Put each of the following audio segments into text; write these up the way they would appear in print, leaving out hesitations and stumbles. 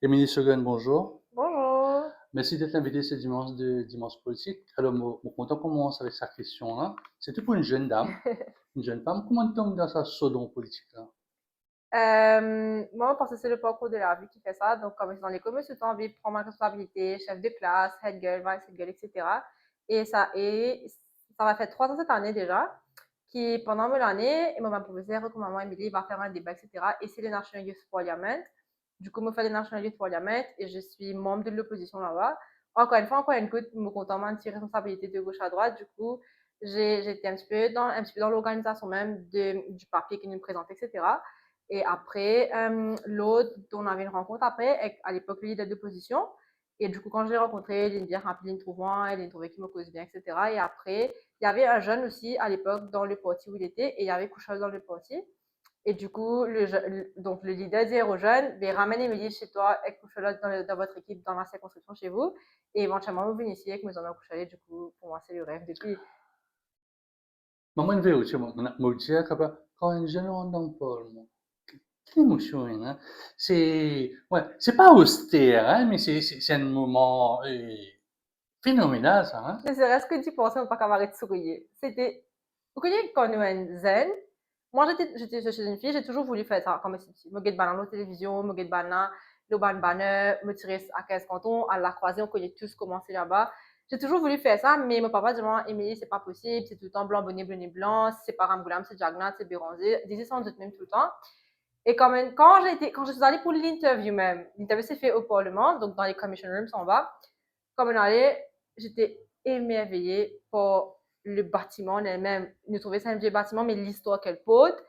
Émilie Segun, bonjour. Bonjour. Merci d'être invitée ce dimanche de Dimanche Politique. Alors, mon content commence avec sa question-là. C'était pour une jeune dame, une jeune femme. Comment tombe dans sa saut dans politique-là? Moi, je pense que c'est le parcours de la vie qui fait ça. Donc, comme je suis dans l'école, je suis envie de prendre ma responsabilité, chef de classe, head girl, vice head girl, etc. Et ça va faire 3 ans cette année déjà. Qui, pendant l'année, ma professeure recommande moi, Emily, va faire un débat, etc. Et c'est le National Youth Parliament. Du coup, je fais le National Youth Parliament et je suis membre de l'opposition là-bas. Encore une fois, encore une fois, je me contente de tirer responsabilité de gauche à droite. Du coup, j'étais un petit peu dans l'organisation même du papier qui nous présente, etc. Et après, l'autre, on avait une rencontre après, avec, à l'époque, le leader d'opposition. Et du coup, quand je l'ai rencontré, il me dit rapide, il me trouve moi, il me trouvait qu'il me cause bien, etc. Et après, il y avait un jeune aussi à l'époque dans le parti où il était, et il y avait Couchol dans le parti. Et du coup, donc le leader dit aux jeunes, ben, ramène Émilie chez toi avec Couchol dans votre équipe, dans la circonscription chez vous. Et éventuellement, vous venez ici avec mes amis Couchol. Du coup, pour moi, c'est le rêve depuis. Maman, une vérité, je dis que quand un jeune rentre dans le Parlement, quelle émotion, hein? C'est pas austère, hein, mais c'est un moment phénoménal, ça, hein? Ne serait-ce que d'y penser, on ne peut pas arrêter de sourire. C'était. Vous connaissez quand nous sommes zen? Moi, je suis une fille, j'ai toujours voulu faire ça quand je suis petite. Me get banane à la télévision, me get banane, le banner, me tirer à 15 cantons, à la croisée, on connaît tous comment c'est là-bas. J'ai toujours voulu faire ça, mais mon papa dit, moi, Émilie, c'est pas possible, c'est tout le temps blanc, bonnet, bonnet, blanc, c'est pas Ramgoulam, c'est Jagnat, c'est Béranger, disait sans doute même tout le temps. Et quand même, quand je suis allée pour l'interview même, l'interview s'est fait au Parlement, donc dans les commission rooms en bas, comme on allait, j'étais émerveillée par le bâtiment en elle-même. Nous trouvons ça un vieux bâtiment, mais l'histoire qu'elle porte,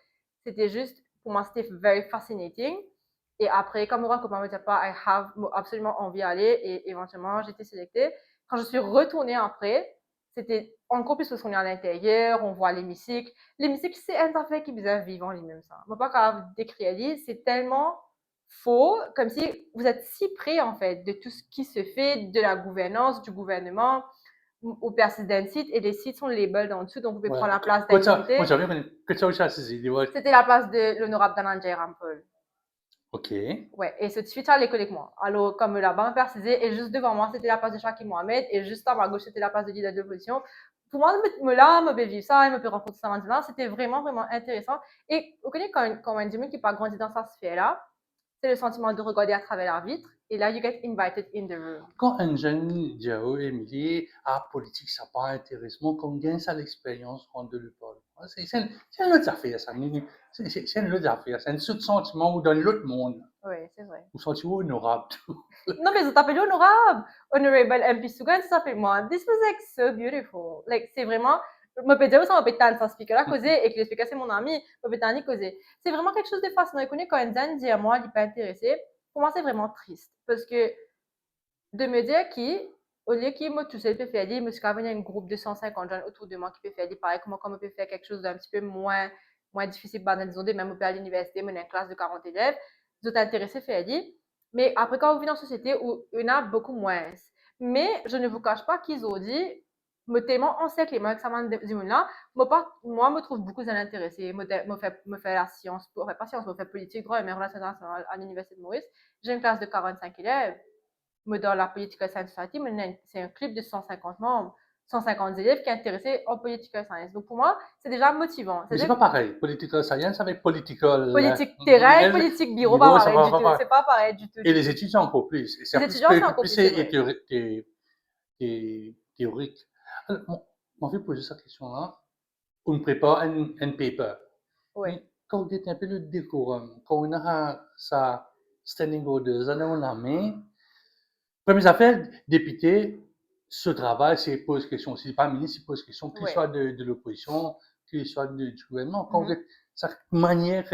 c'était juste, pour moi, c'était very fascinating. Et après, comme Laurent Copain me dit pas, I have absolument envie d'aller, et éventuellement, j'ai été sélectée. Quand je suis retournée après, c'était encore plus parce qu'on est à l'intérieur, on voit l'hémicycle. L'hémicycle, c'est un affaire qui est bizarre vivant, lui-même, ça. Je ne peux pas capable décrire, c'est tellement faux, comme si vous êtes si près, en fait, de tout ce qui se fait, de la gouvernance, du gouvernement, au président site, et les sites sont labeled en dessous, donc vous pouvez Ouais. prendre la place Moi, d'invité. j'avais que ça aussi à saisir. C'était la place de l'honorable Dananjay Rampol. Ok. Ouais, et ce suite à l'école avec moi. Alors, comme là-bas, précisé, et juste devant moi, c'était la place de Shakim Mohamed, et juste à ma gauche, c'était la place de leader de l'opposition. Pour moi, là, me vivre ça, me rencontrer ça maintenant, c'était vraiment, vraiment intéressant. Et vous connaissez quand un Jimmy qui pas grandi dans sa sphère-là, c'est le sentiment de regarder à travers la vitre, et là, you get invited in the room. Quand un jeune dit oh, Émilie, ah, politique, ça pas intéressant, qu'on gagne ça l'expérience quand de le parle. C'est une autre affaire, ça. C'est une autre affaire. C'est un autre sentiment ou dans l'autre monde. Oui, c'est vrai. Ou sentiment honorable. Non, mais vous t'appelez honorable. Honorable MP Sugan, ça s'appelle moi. This was like so beautiful. Like, c'est vraiment. Je peux dire ça, je peux t'en sans speaker là causer et que le speaker c'est mon ami, je peux t'en causer. C'est vraiment quelque chose de fascinant. Et quand un Dan dit à moi, il n'est pas intéressé, pour moi c'est vraiment triste. Parce que de me dire au lieu qu'il me tout seul peut faire, je me suis venu un groupe de 150 jeunes autour de moi qui peut faire, pareil, comment on peut faire quelque chose d'un petit peu moins difficile, disons, de même à l'université, mais une classe de 40 élèves, vous êtes intéressé à faire, mais après, quand vous venez dans une société où il y en a beaucoup moins, mais je ne vous cache pas qu'ils ont dit, me tellement on sait que les mots examens de là, moi, me trouve beaucoup intéressé, me fait la science, enfin, pas science, me fait politique, droit et mes relations internationales à l'université de Maurice. J'ai une classe de 45 élèves, mais dans la Political Science Society, c'est un club de 150 membres, 150 élèves qui sont intéressés en Political Science. Donc pour moi, c'est déjà motivant. Mais c'est C'est-à-dire pas pareil. Political science avec political politique terrain et politique bureau, pas niveau, ça pareil va du tout. pas. C'est pas pareil du tout. Et les études, c'est encore plus. Les C'est étudiants, c'est encore plus plus, c'est vrai. théorique. Alors, on va poser cette question-là. On prépare un paper. Oui. Mais quand on est un peu le décorum, quand on a sa standing orders, on a main, première affaire, député, ce travail, c'est pose question. Si pas ministre, il pose question, qu'il Oui. soit de l'opposition, qu'il soit du gouvernement. Quand Mhm. sa manière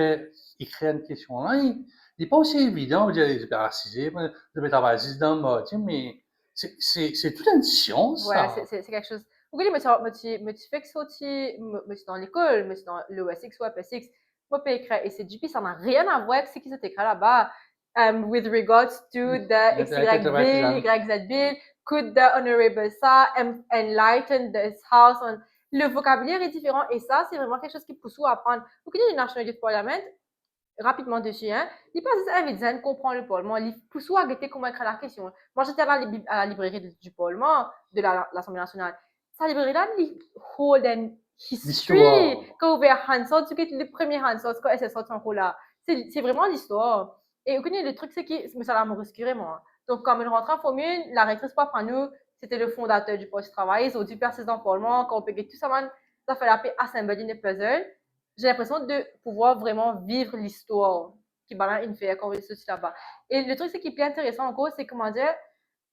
d'écrire une question là, il n'est pas aussi évident. Vous dire, je vais travailler dans le mode, mais c'est toute une science, Ouais, ça. c'est quelque chose. Oui, mais tu fais que sortir, mais c'est dans l'école, mais c'est dans l'OSX ou APSX. Moi, peux écrire, et c'est GP, ça n'a rien à voir avec ce qui s'est écrit là-bas. With regards to the XY bill, YZ bill, could the honorable ça enlighten this house on... Le vocabulaire est différent, et ça, c'est vraiment quelque chose qui pousse à apprendre. Vous connaissez le National Youth Parliament? rapidement dessus, hein. Il passe à Vidzen, comprend le Parlement, il pour soi guetter comment écrire la question. Moi, j'étais à la librairie du Parlement, de l'Assemblée nationale. Sa librairie-là, il hold and history. L'histoire. Quand on ouvert Hansard, tu sais, le premier Hansard, quand elle sorti en là. C'est vraiment l'histoire. Et vous connaissez, le truc, c'est que ça l'a me rescurer, moi. Donc, comme il rentre en formule, la rectrice, pas pour nous, c'était le fondateur du poste de travail. Ils ont dû percer dans le Parlement, quand on peut tout ça, man, ça fait la paix assembler des puzzles. J'ai l'impression de pouvoir vraiment vivre l'histoire qui balance une fait quand on est là-bas. Et le truc, c'est qui est plus intéressant encore, c'est comment dire,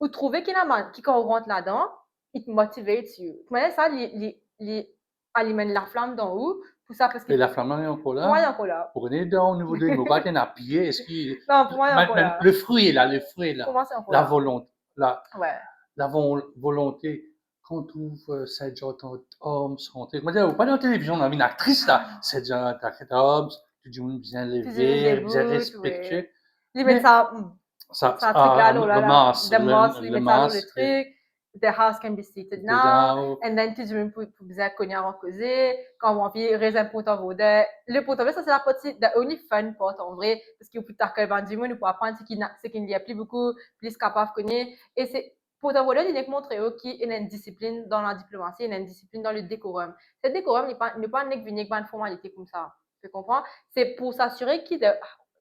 vous trouvez qu'il y a un man qui, quand on rentre là-dedans, it motivates you. Comment ça, les alimente la flamme d'en haut, pour ça, parce que Et la flamme est encore pour moi, il y a là. encore là. Pour aller dans au niveau de l'immobilier, il y a pied. Est-ce qu'il Non, pour moi, il y a encore là. le fruit est là, le fruit est Pour là. moi, c'est encore La là. volonté, Ouais. la volonté. Quand tu ouvres cette genre d'homme santé, moi, pas dans la télévision, on a une actrice là, cette genre d'homme, tu dis bien Tu dis une levé, bien début, respectueux. oui. Ils mettent Mais ça, ça, ça truc là, oh là le là, masque, the moss, ils le mettent ça dans le masque, truc. The house can be seated c'est now, là, and then tu dis même pour bien cognac en causer, quand on vient raisin pour ton vaudin. Le pot ça c'est la partie, the only fun part en vrai, parce que plus tard que le du monde, pour apprendre ce qui n'y a plus beaucoup, plus capable de connaître. Et c'est, pour ton vaudin, il est montré qu'il y a une discipline dans la diplomatie, il y a une discipline dans le décorum. Ce décorum n'est pas une formalité comme ça. Tu comprends? C'est pour s'assurer que the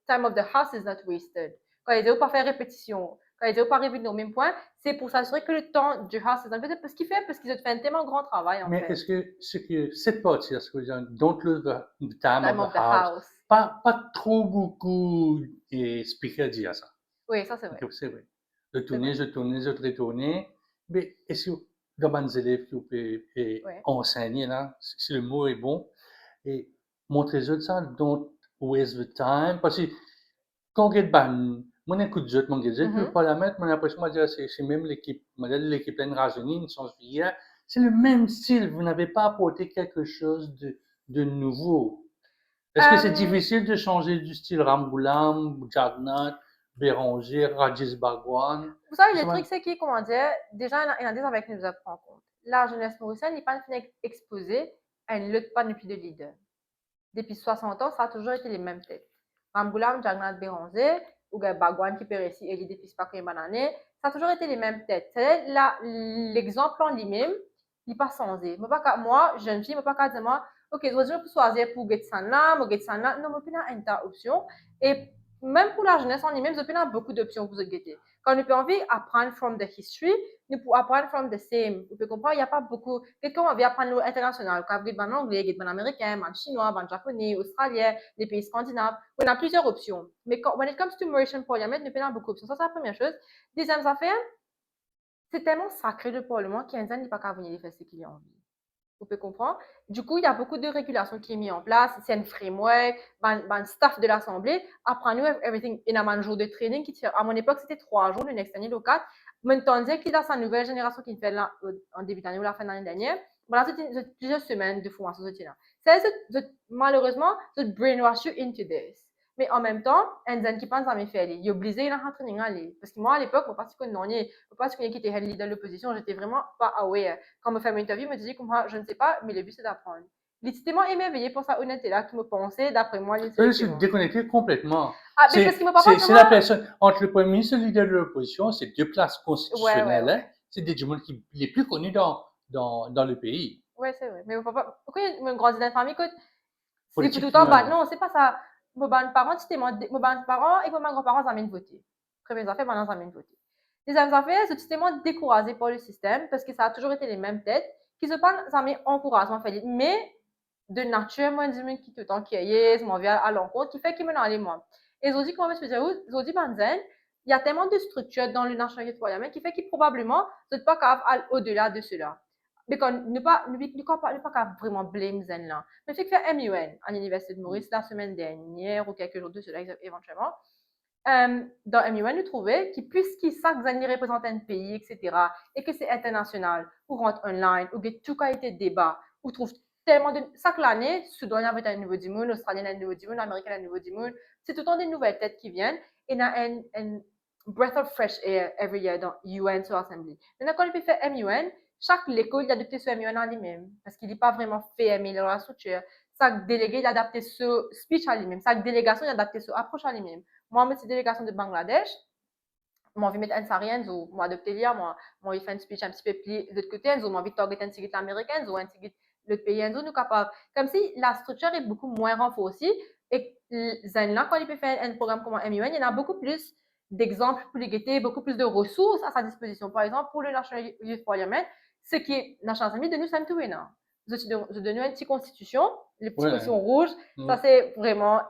time of the house is not wasted. Quand ils n'ont pas fait répétition, quand ils n'ont pas arrivé au même point, c'est pour s'assurer que le temps du house is not wasted. Parce qu'ils font, parce qu'ils ont fait un tellement grand travail en mais fait. est-ce que cette partie, est-ce que don't lose the time Time of of the the house, house. pas trop beaucoup et speaker dit à ça. Oui, ça c'est vrai. Donc, c'est vrai. De tourner, de tourner, de retourner. Mais est-ce que dans les élèves qui peuvent Ouais. enseigner, là, si le mot est bon, et montrer ça, don't waste the time, parce que quand on est ban, mon écoute jeu, mon gadget, le Mhm. parlement, mon impression, c'est même l'équipe, l'équipe pleine rajeunir, une chance hier, c'est le même style, vous n'avez pas apporté quelque chose de nouveau. Est-ce que c'est difficile de changer du style Ramboulam, Jagnat, Béranger, Rajesh Bhagwan? Vous savez, Tout le ça, truc, c'est qu'il, comment dire, déjà, il y en a des avec qui nous apprend en compte. La jeunesse mauricienne n'est pas exposée à une lutte panoplie de leaders. Depuis 60 ans, ça a toujours été les mêmes têtes. Ramboulam, Jagnat, Béranger, ou Bagwan qui périssit et l'idée depuis pas qu'une année, ça a toujours été les mêmes têtes. C'est l'exemple en lui-même, il n'est pas changé. Moi, jeune fille, je ne peux pas dire, moi, ok, je vais choisir pour Getsana, Mogetsana. Non, je peux pas option. Et même pour la jeunesse en lui-même, je peux beaucoup d'options pour vous guetter. Quand on peut envie d'apprendre from the history, nous pouvons apprendre from the same. Vous pouvez comprendre, il n'y a pas beaucoup. Quelqu'un on vient apprendre l'international, comme le anglais, le américain, le chinois, le japonais, australien, les pays scandinaves. On a plusieurs options. Mais quand when it comes to Mauritian Parliament, nous avons beaucoup d'options. Ça, c'est la première chose. Deuxième affaire, c'est tellement sacré le Parlement qu'il y a un n'est pas qu'à venir faire ce qu'il a envie. Vous pouvez comprendre? Du coup, il y a beaucoup de régulations qui est mis en place. C'est un framework, un staff de l'Assemblée. Après nous, everything, il y a un jour de training qui tire. À mon époque, c'était 3 jours, le next année, le 4. Maintenant, qu'il y a sa nouvelle génération qui fait là, en début d'année ou la fin d'année dernière. Voilà, c'est plusieurs semaines de formation. C'est malheureusement, c'est brainwash you into this. Mais en même temps, un qui pense à mes faits, il est obligé à training aller. Parce que moi, à l'époque, je ne sais pas si je qui était leader de l'opposition, j'étais vraiment pas aware. Quand me fait une interview, me disait que moi, je ne sais pas, mais le but c'est d'apprendre. Il était tellement émerveillé pour sa honnêteté-là qu'il me pensait, d'après moi, je suis déconnecté complètement. Ah, mais parce qu'il me parle pas C'est la personne, entre le Premier ministre et le leader de l'opposition, c'est deux places constitutionnelles, hein. C'est des gens qui les plus connus dans le pays. Ouais, c'est vrai. Mais pourquoi il me grandit dans une famille que c'est tout le temps, Politiquement. non, c'est pas ça. Mes parents, c'était mes parents et mes grands-parents amènent voter. Premières affaires, maintenant, amènent voter. Deuxième affaire, c'est justement découragé par le système parce que ça a toujours été les mêmes têtes qui se pas jamais encouragement fait. Mais de nature, moi, je me qui tout le temps qui est, je m'en viens à l'encontre, qui fait qu'il me n'en allait moi. Et je dis, comment je peux dire, je dis, Banzen, il y a tellement de structures dans le National Youth Parliament qui fait qu'il probablement, ne pas capable au-delà de cela. Mais quand ne pas capable vraiment blame Zen là. Mais fait que faire MUN à l'Université de Maurice la semaine dernière ou quelques jours de cela éventuellement. Dans MUN, nous trouvons que puisqu'il chaque année représente un pays, etc., et que c'est international, ou rentre online, ou que tout a été débat, ou trouve tellement de. Chaque année, Soudanien avait un nouveau du monde, Australien a un nouveau du monde, Américain a un nouveau du monde. C'est tout le temps des nouvelles têtes qui viennent. Et il y a un breath of fresh air every year dans UN sur Assembly. Maintenant, quand il fait MUN, chaque école il a adopté ce MUN en lui-même, parce qu'il n'est pas vraiment fait aimer dans la structure. chaque délégué il adapté ce speech à lui-même, chaque délégation il adapté ce approche à lui-même. Moi, je suis délégation de Bangladesh, moi, je vais mettre un sarien, moi, adopter l'IA, moi, il fait un speech un petit peu plus de l'autre côté, moi, envie de target un petit américain, un petit l'autre pays, nous capable. Comme si la structure est beaucoup moins renforcée et là, quand il peut faire un programme comme MUN, il y en a beaucoup plus d'exemples pour les guetter, beaucoup plus de ressources à sa disposition. Par exemple, pour le National Youth Parliament, ce qui est National Assembly de nous, c'est un tout je donne une petite constitution, les petites constitutions rouges, ça c'est vraiment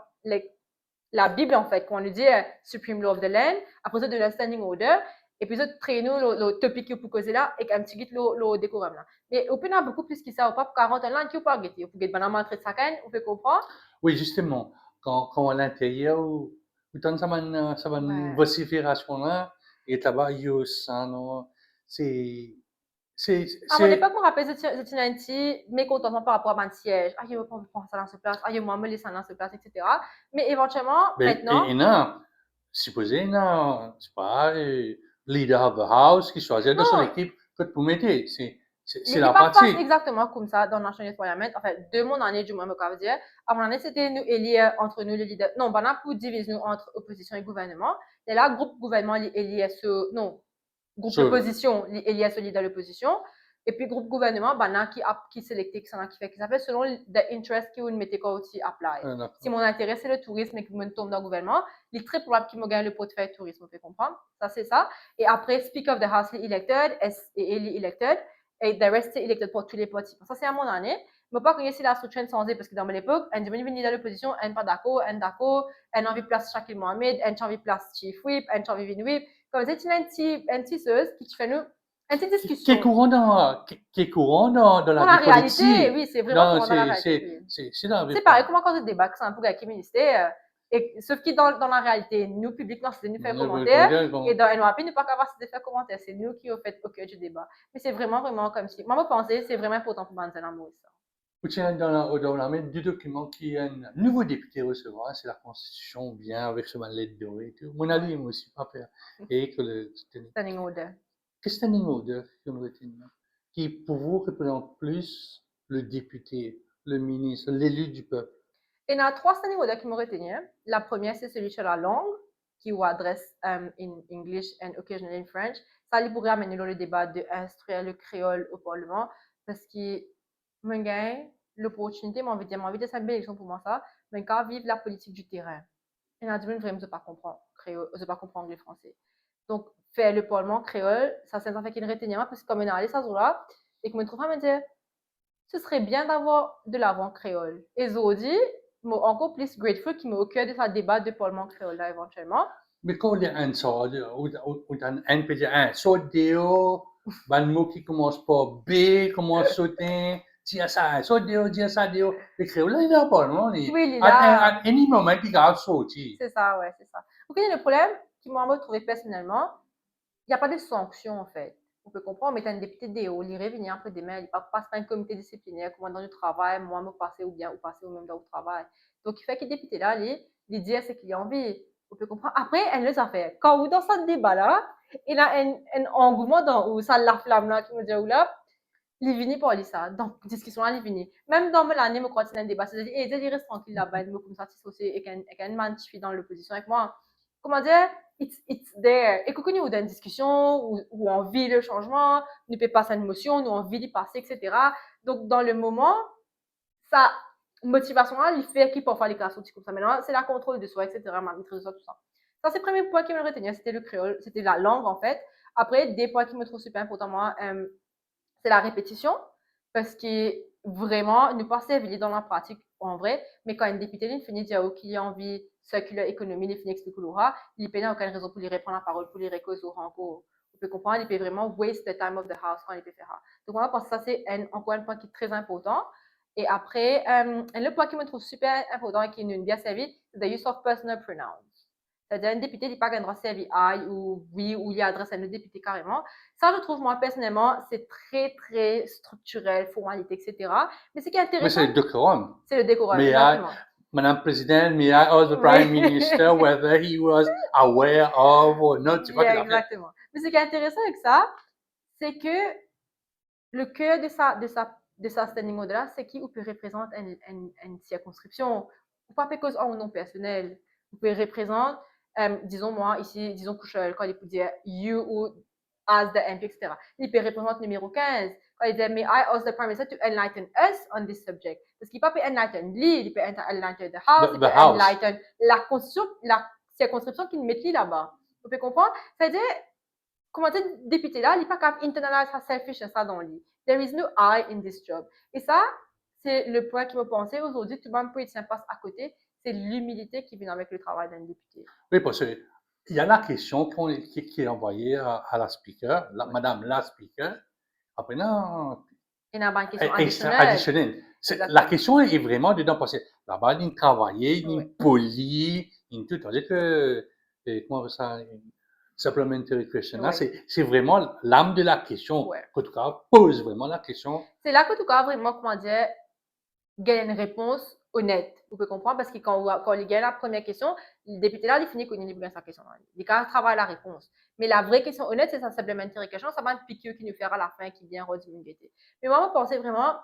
la Bible en fait, quand on lui dit Supreme Law of the Land, après ça de la Standing Order, et puis ça traîne le topic pour causer là, et un petit guide le décorum là. Mais on peut en beaucoup plus que ça, ou pas pour 40 ans là, qui ou pas guetter, on peut guetter banana très sacan, on peut comprendre. Oui, justement, quand à l'intérieur, où ça va une vocifération là, et là-bas, il y a ça, non, c'est, À mon époque, je me rappelle, j'étais un petit mécontentement par rapport à mon siège. Ah, yo, on prend ça dans ce place. Ah, yo, moi, me laisse ça dans ce place, etc. Mais éventuellement, maintenant. Et non, supposé, non, c'est pas, leader of the house qui choisit de son équipe que tu mettez. C'est la partie. partie. Exactement comme ça dans le National Youth Parliament. En fait, de mon année, du moins, je veux dire. À mon année, c'était nous élire entre nous, le leader. Non, ben là, pour diviser nous entre opposition et gouvernement. Et là, groupe gouvernement, élire ce. Non, groupe d'opposition, élire ce leader de l'opposition. Et puis, groupe gouvernement, ben là, qui sélecte, qui fait, qui s'appelle selon the interest que vous mettez quoi aussi apply. Si mon intérêt, c'est le tourisme et que vous me tombe dans le gouvernement, il est très probable qu'il me gagne le portefeuille tourisme, vous pouvez comprendre. Ça, c'est ça. Et après, Speaker of the House, elected, et elected. Et the rest, c'est elected pour tous les partis. Ça, c'est à mon année. Je ne peux pas connaître la structure changée parce que dans mon époque, un devenu leader de l'opposition, un pas d'accord, un envie de place Shakil Mohamed, un envie de place Chief Whip, un envie de Whip. Comme ça, c'est un petit chose qui fait nous une petite discussion. Qui est courant dans la vie réalité, politique. oui, c'est vraiment courant dans la réalité. C'est pareil, comment quand on débat, c'est un peu avec le ministère. Sauf que dans la réalité, nous, public, c'est nous faire commentaire. Et dans NOAP, nous pas capable de faire commentaire. C'est nous qui au fait au cœur du débat. Mais c'est vraiment comme si. Moi, je pensais c'est vraiment important pour Banzel Amour. Dans la main du document qui est un nouveau député recevra, c'est la Constitution, bien avec ce lettre dorée et tout. Mon avis, moi aussi, pas faire. Et que le Standing Order. Qu'est-ce que Standing Order qui pour vous représente plus le député, le ministre, l'élu du peuple? Il y en a 3 standing orders qui m'ont retenu. La première, c'est celui sur la langue, qui vous adresse in English and occasionally in French. Ça, il pourrait amener le débat d'instruire le créole au Parlement, parce que je gagne l'opportunité, moi, envie de c'est une belle élection pour moi, ça, mais quand vivre la politique du terrain. Il y en a du monde vraiment, je ne pas comprendre créole, je pas comprendre anglais français. Donc, faire le Parlement créole, ça, c'est un fait qu'il retient, parce que comme on est allé ça jour-là, et que je me trouve à me dire, ce serait bien d'avoir de l'avant créole. Et Zodi, encore plus grateful qui me au cœur de sa débat de Parlement créole là éventuellement. Mais quand il y a un sort, ou un peut dire un sort déo, un mot qui commence par B, commence sauter, dire ça, sort déo, dire ça déo. Le créole, là, il est au Parlement. Oui, il est là. À any moment, il va sortir. C'est ça, ouais, c'est ça. Donc, le problème qui m'a trouvé personnellement, il n'y a pas de sanctions en fait. On peut comprendre, mais tu as un député DO, il revenir après demain, il passe pas un comité disciplinaire, comme dans le travail, moi, me passer ou bien, ou passer au même dans le travail. Donc, il fait que le député là, il dit à ses clients, envie. On peut comprendre. Après, elle le fait. Quand vous dans ce débat-là, il a un engouement dans où ça la flamme là, qui me dit, ou là, il vient pour aller ça. Donc, discussion là, il vient. Même dans l'année, je crois que c'est un débat. C'est-à-dire, il reste tranquille là-bas, il me comme ça, et qu'un man qui suis dans l'opposition avec moi. Comment dire? It's there. Et quand on a une discussion où on vit le changement, nous peut passer une émotion, nous on vit d'y passer, etc. Donc, dans le moment, sa motivation-là, il fait qu'il peut faire les classes comme ça. Maintenant, c'est la contrôle de soi, etc. Ma maîtrise de soi, tout ça. Ça, c'est le premier point qui me retenait. C'était le créole, c'était la langue, en fait. Après, des points qui me trouvent super importants, moi, c'est la répétition. Parce que vraiment, nous pas servir dans la pratique en vrai, mais quand un député il finit de dire qu'il a envie circular économie, il finit d'expliquer l'aura, il n'a aucune raison pour lui reprendre la parole, pour lui récauser au rencontre. On peut comprendre, il peut vraiment waste the time of the house quand il peut faire ça. Donc, moi, je pense que ça, c'est encore un point qui est très important. Et après, le point qui me trouve super important et qui nous bien servi, c'est the use of personal pronouns. C'est-à-dire, un député n'est pas un droit servi I ou oui, ou il adresse à un député carrément. Ça, je trouve, moi, personnellement, c'est très, très structurel, formalité, etc. Mais ce qui est intéressant. Mais c'est le décorum. C'est le décorum, exactement. Madame Présidente, may I ask the Prime Minister whether he was aware of or not? Exactement. Mais ce qui est intéressant avec ça, c'est que le cœur de sa de sa standing au-delà, c'est qui ou peut représenter une circonscription. Ou pas parce qu'on nom personnel. Vous pouvez représenter, disons moi, ici, disons Couchel, quand il peut dire you ou as the MP, etc. Il peut représenter numéro 15. Quand il dit, may I ask the Prime Minister to enlighten us on this subject? Parce qu'il ne peut pas enlighten lui, il peut enlighten the House, il peut enlighten la constitution, la circonscription qu'il met là-bas. Vous pouvez comprendre? C'est-à-dire, comment dire, député là, il n'est pas capable d'internaliser sa selfishness dans lui. There is no I in this job. Et ça, c'est le point qui me pensait aujourd'hui, tout le monde politicien passe à côté, c'est l'humilité qui vient avec le travail d'un député. Oui, parce qu'il y a la question qui est envoyée à la speaker, Madame la speaker. Après, non. Il y a une question additionnelle. La question est vraiment dedans, parce que là-bas, il y a travaillé, il y a poli, il y a tout. C'est-à-dire que, comment ça, supplementary question, là, c'est vraiment l'âme de la question. En tout cas, pose vraiment la question. C'est là que, en tout cas, vraiment, comment dire, gagne une réponse honnête. Vous pouvez comprendre, parce que quand il gagne la première question, le député là, il finit qu'on y bien sa question. Il travaille la réponse. Mais la vraie question honnête, c'est sa supplementary question. Ça va être piqueux qui nous fera à la fin, qui vient rediminuer. Mais moi, je pensais vraiment,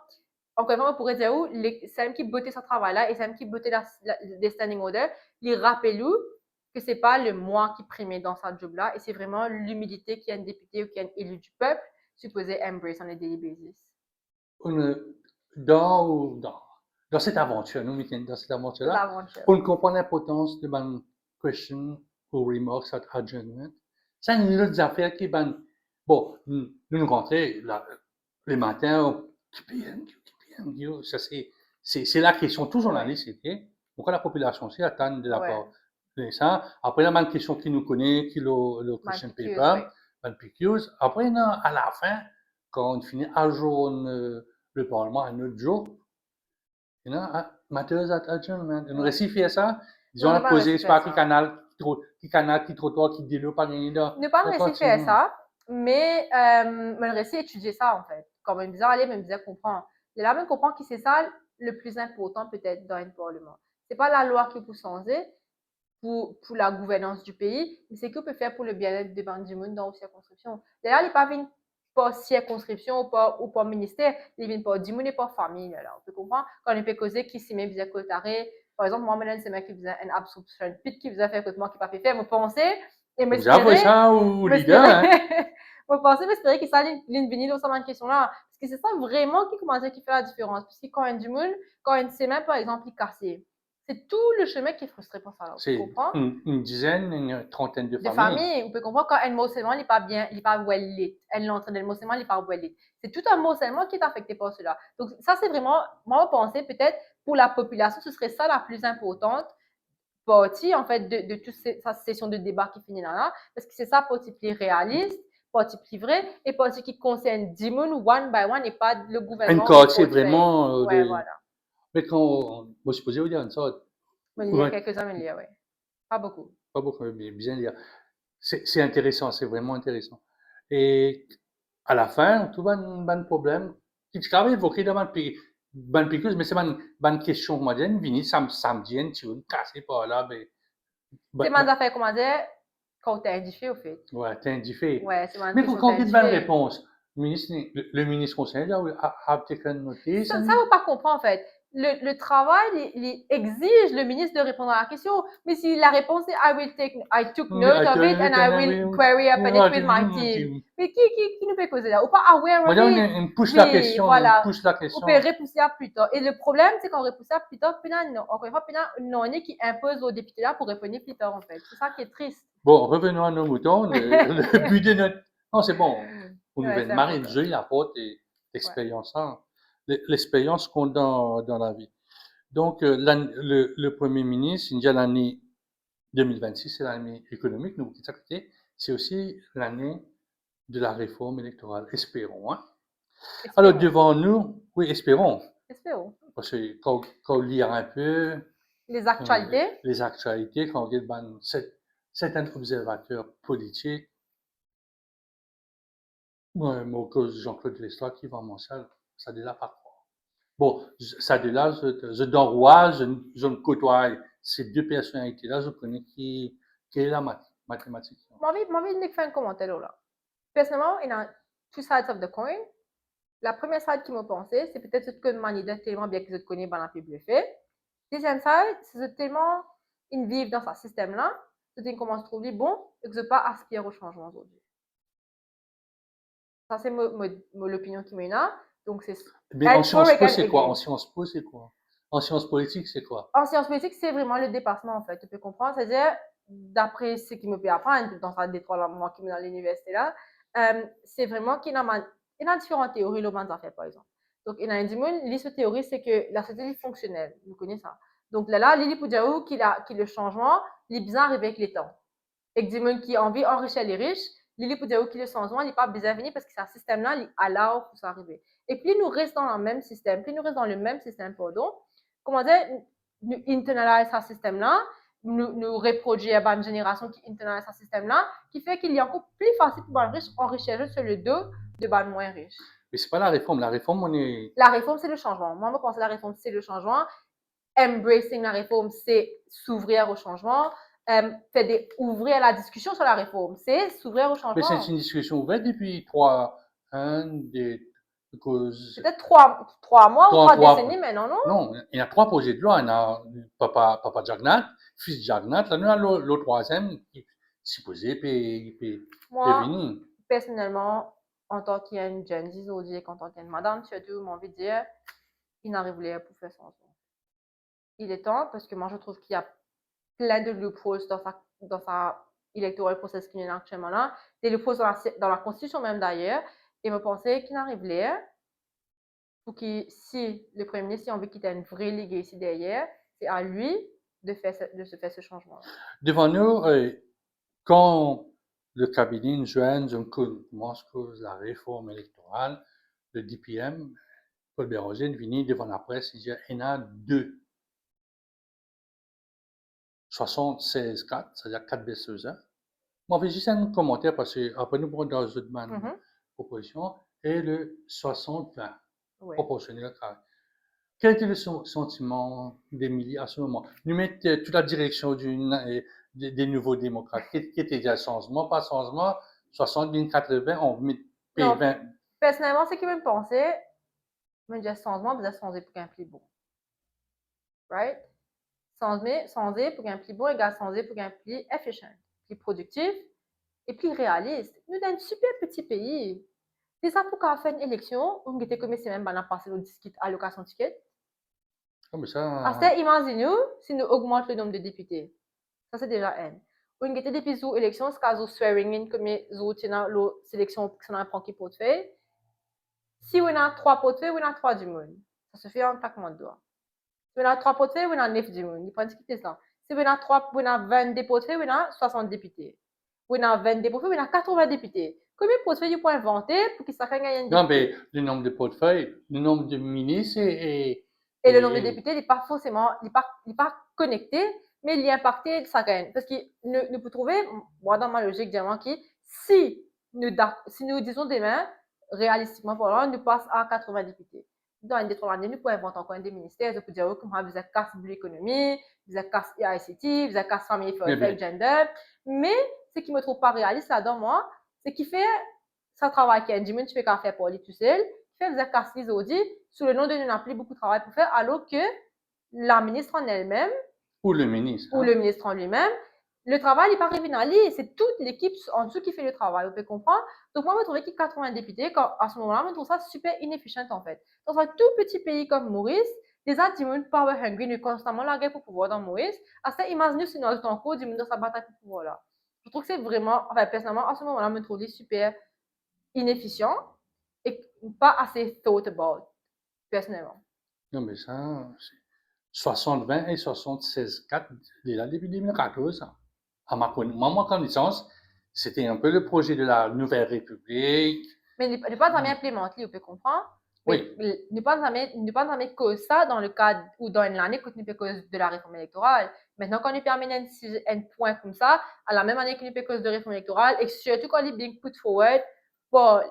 encore une fois, on pourrait dire où, c'est qui bottait ce travail-là et c'est qui bottait des standing orders, il rappelle que c'est pas le moi qui primait dans sa job-là et c'est vraiment l'humilité qu'il y a un député ou qu'il y a un élu du peuple supposé embrace on a daily basis. Dans cette aventure, dans cette aventure-là, on comprend l'importance de ma question ou remarques à adjournment. C'est une autre affaire qui est bon, nous rentrons les matins, ça c'est la question, tout journaliste c'était, pourquoi la population s'y attend de la part de ça. Après, il y a une question qui nous connaît, qui le question paper, PQs. Après, à la fin, quand on finit à journée le Parlement un autre jour, matters at adjournment. On récifie ça, disons, on a posé, c'est pas qui canal, qui trottoir, qui dit le pas gagné là. Ne pas récifier ça, mais me récit étudier ça, en fait. Comme me disait, allez, me disait comprendre. Et là, même comprendre que c'est ça le plus important, peut-être, dans un Parlement. C'est pas la loi qui peut changer pour la gouvernance du pays, mais c'est ce qu'on peut faire pour le bien-être des du monde dans la circonscription. D'ailleurs, il n'est pas venu par circonscription ou par ministère, il vient par du monde et par famille. Là. On peut comprendre quand on peut causer qui s'y met bien côté. Par exemple, moi, maintenant, c'est moi qui faisait une absorption pit qui faisait faire que moi qui pas fait faire, vous pensez et vous avez ça ou leader, hein? Vous pensez, m'espérer que ça ligne vinyle sur cette question-là. Parce que c'est ça vraiment qui commence qui fait la différence. Parce que quand un du monde, quand une semaine, par exemple, il est cassé, c'est tout le chemin qui est frustré pour ça. C'est une dizaine, une trentaine de familles. Vous pouvez comprendre quand un morcellement n'est pas bien, il n'est pas well lit. Elle l'entre dans le morcellement, il n'est pas well lit. C'est tout un morcellement qui est affecté par cela. Donc, ça, c'est vraiment, moi, je pensais peut-être pour la population, ce serait ça la plus importante partie, en fait, de toute cette session de débat qui finit là, parce que c'est ça partie plus réaliste, partie plus vrai, et partie qui concerne 10 personnes, one by one, et pas le gouvernement. C'est vraiment... voilà. Mais quand on se posait, dire ça... Il y a quelques-uns, mais il y a, oui. Pas beaucoup. Pas beaucoup, mais bien dire. C'est intéressant, c'est vraiment intéressant. Et à la fin, tout va un problème. Tu travailles évoqué dans un pays, mais c'est une question, moi, je viens samedi, tu veux me casser par là, mais. C'est ma affaire, comment dire, quand t'es indiffé, au fait. Ouais, t'es indiffé. Ouais, c'est ma mais pour qu'on ait une bonne réponse, le ministre conseiller a taken notice. Ça, vous pas comprendre, en fait. Le travail, il exige le ministre de répondre à la question. Mais si la réponse est I took note of it and I will query up on it with my team. Mais qui nous peut causer là? Ou pas aware of it? On pousse la question, voilà. on pousse la question. On peut repousser à plus tard. Et le problème, c'est qu'on repousse à plus tard, encore une fois, non, on est qui impose aux députés là pour répondre plus tard, en fait. C'est ça qui est triste. Bon, revenons à nos moutons. Le but de notre... Non, c'est bon. On nous marrer le jeu, la porte et l'expérience. Hein. L'expérience qu'on a dans la vie. Donc, le Premier ministre, il y a l'année 2026, c'est l'année économique, nous, c'est aussi l'année de la réforme électorale. Espérons. Hein. Alors, devant nous, oui, espérons. Espérons. Parce que quand on lit un peu... Les actualités. Quand on regarde certains observateurs politiques, mon cause Jean-Claude Lestat qui va en salle, ça de là pas croire. Bon, ça de là, je d'enroi, je me côtoie ces deux personnalités-là, je connais qui est la mathématique. Moi, je vais faire un commentaire là. Personnellement, il y a two sides of the coin. La première side qui m'a pensé, c'est peut-être ce que Manida tellement bien que je connais dans la Bible fait. Deuxième side, c'est tellement une vivre dans ce système-là, c'est comment se trouve bon et que je pas aspirer au changement aujourd'hui. Ça, c'est l'opinion qui m'a là. Donc, c'est Mais en être for Sciences Po, again, c'est quoi? En against. Sciences Po, c'est quoi? En sciences politiques, c'est quoi? En sciences politiques, c'est vraiment le dépassement, en fait. Tu peux comprendre. C'est-à-dire, d'après ce qui me peut apprendre dans ça, des 3 mois qui me dans l'université là, c'est vraiment qu'il y a différentes théories, le monde en fait, par exemple. Donc, il y a une liste théorie, c'est que la société est fonctionnelle. Vous connaissez ça. Donc, là, Lili Poudiaou, qui le changement, il est bien arrivé avec les temps. Et que qui a envie d'enrichir les riches, Lili Poudiaou, qui le changement, il n'est pas bien venu parce que c'est un système-là, il a là où ça arrive. Et puis, nous restons dans le même système, puis nous restons dans le même système, pardon. Comment dire, nous internalise ce système-là, nous reproduire une génération qui internalise ce système-là, qui fait qu'il est encore plus facile pour les riches enrichir sur le dos de les moins riches. Mais c'est pas la réforme. La réforme, on est. La réforme, c'est le changement. Moi, je pense que la réforme, c'est le changement. Embracing la réforme, c'est s'ouvrir au changement. Ouvrir la discussion sur la réforme, c'est s'ouvrir au changement. Mais c'est une discussion ouverte depuis 3 ans, cause. Peut-être 3 mois ou 3 décennies maintenant, non? Non, il y a 3 projets de loi. Il y a Papa Jagnat, fils Jagnat, là, nous, avons le troisième qui supposé puis Moi, venir. personnellement, en tant qu'une jeune zizodique, en tant qu'une madame, surtout, j'ai envie de dire, il n'arrive pas pour faire son choix. Il est temps, parce que moi, je trouve qu'il y a plein de loopholes dans sa electoral process qui est actuellement là, des loopholes dans la constitution même d'ailleurs, et me pensais qu'il n'arrive pas pour que si le Premier ministre a envie qu'il y ait une vraie ligue ici derrière, c'est à lui de se faire ce changement. Devant nous, quand le cabinet joint commence la réforme électorale, le DPM, Paul Béranger, vient devant la presse, il dit il y en a deux. 76-4, c'est-à-dire 4 baisseuses. Moi, je vais juste un commentaire parce que après nous prenons dans une proposition et le 60-20, proportionnel carré. Quel était le sentiment d'Émilie à ce moment? Nous mettons toute la direction des nouveaux démocrates. Qui était déjà changement, pas changement, 60, 80, on met P20. Personnellement, ce qui me pensait, je me disais changement, vous êtes changé pour qu'un plus bon. Right? Changer pour qu'un plus bon égale changer pour qu'un plus efficient, plus productif et plus réaliste. Nous sommes un super petit pays. Déjà, pour qu'on fasse une élection, on était comme si même on a passé le disque allocation ticket. Comme ça. Parce que imaginez-nous si nous augmentons le nombre de députés. Ça, c'est déjà un. On était depuis les élections, c'est quand vous swearing in comme les autres, la sélection qui sont en qui portefeuille. Si on a 3 portefeuilles, on a 3 du monde. Ça se fait en claquement de doigts. Si on a 3 portefeuilles, on a 9 du monde. Il faut discuter ça. Si on a 20 portefeuilles, on a 60 députés. On a 20 portefeuilles, on a 80 députés. Combien de portefeuilles il faut inventer pour que ça gagne un Non, mais le nombre de portefeuilles, le nombre de ministres et le nombre de députés n'est pas forcément, il n'est pas connecté, mais il est impacté, ça gagne. Parce que nous pouvons trouver, moi dans ma logique, diamant qui, si nous disons demain, réalistiquement parlant, nous passons à 80 députés. Dans une des 3 années, nous pouvons inventer encore des ministères, nous pouvons dire comment vous avez cassé l'économie, vous avez cassé ICT, vous avez cassé famille for gender. Mais ce qui ne me trouve pas réaliste là-dedans, moi, c'est qu'il fait ça travail qui est du monde, tu fais qu'à faire pour lui tout seul, qui fait vous avez cassé les audits, sous le nom de nous n'a plus beaucoup de travail pour faire, alors que la ministre en elle-même, ou le ministre, ou le ministre en lui-même, le travail n'est pas révinali, c'est toute l'équipe en dessous qui fait le travail, vous pouvez comprendre. Donc moi, je trouvais qu'il y a 80 députés, à ce moment-là, je trouve ça super inefficient en fait. Dans un tout petit pays comme Maurice, des gens qui sont power hungry, nous constamment la guerre pour pouvoir dans Maurice, à ça, imaginez si nous avons encore du monde dans sa bataille pour pouvoir là. Je trouve que c'est vraiment, enfin personnellement, à ce moment-là, je trouve super inefficient et pas assez thought about, personnellement. Non, mais ça, 60-20 et 76-4, déjà depuis 2014. À ma connaissance, c'était un peu le projet de la Nouvelle République. Mais ne pas jamais implémenter, vous pouvez comprendre. Oui. Mais ne pas jamais cause ça dans le cadre ou dans une année quand nous peut cause de la réforme électorale. Maintenant, quand nous permet un point comme ça, à la même année que nous peut cause de réforme électorale, et surtout quand il est bien put forward pour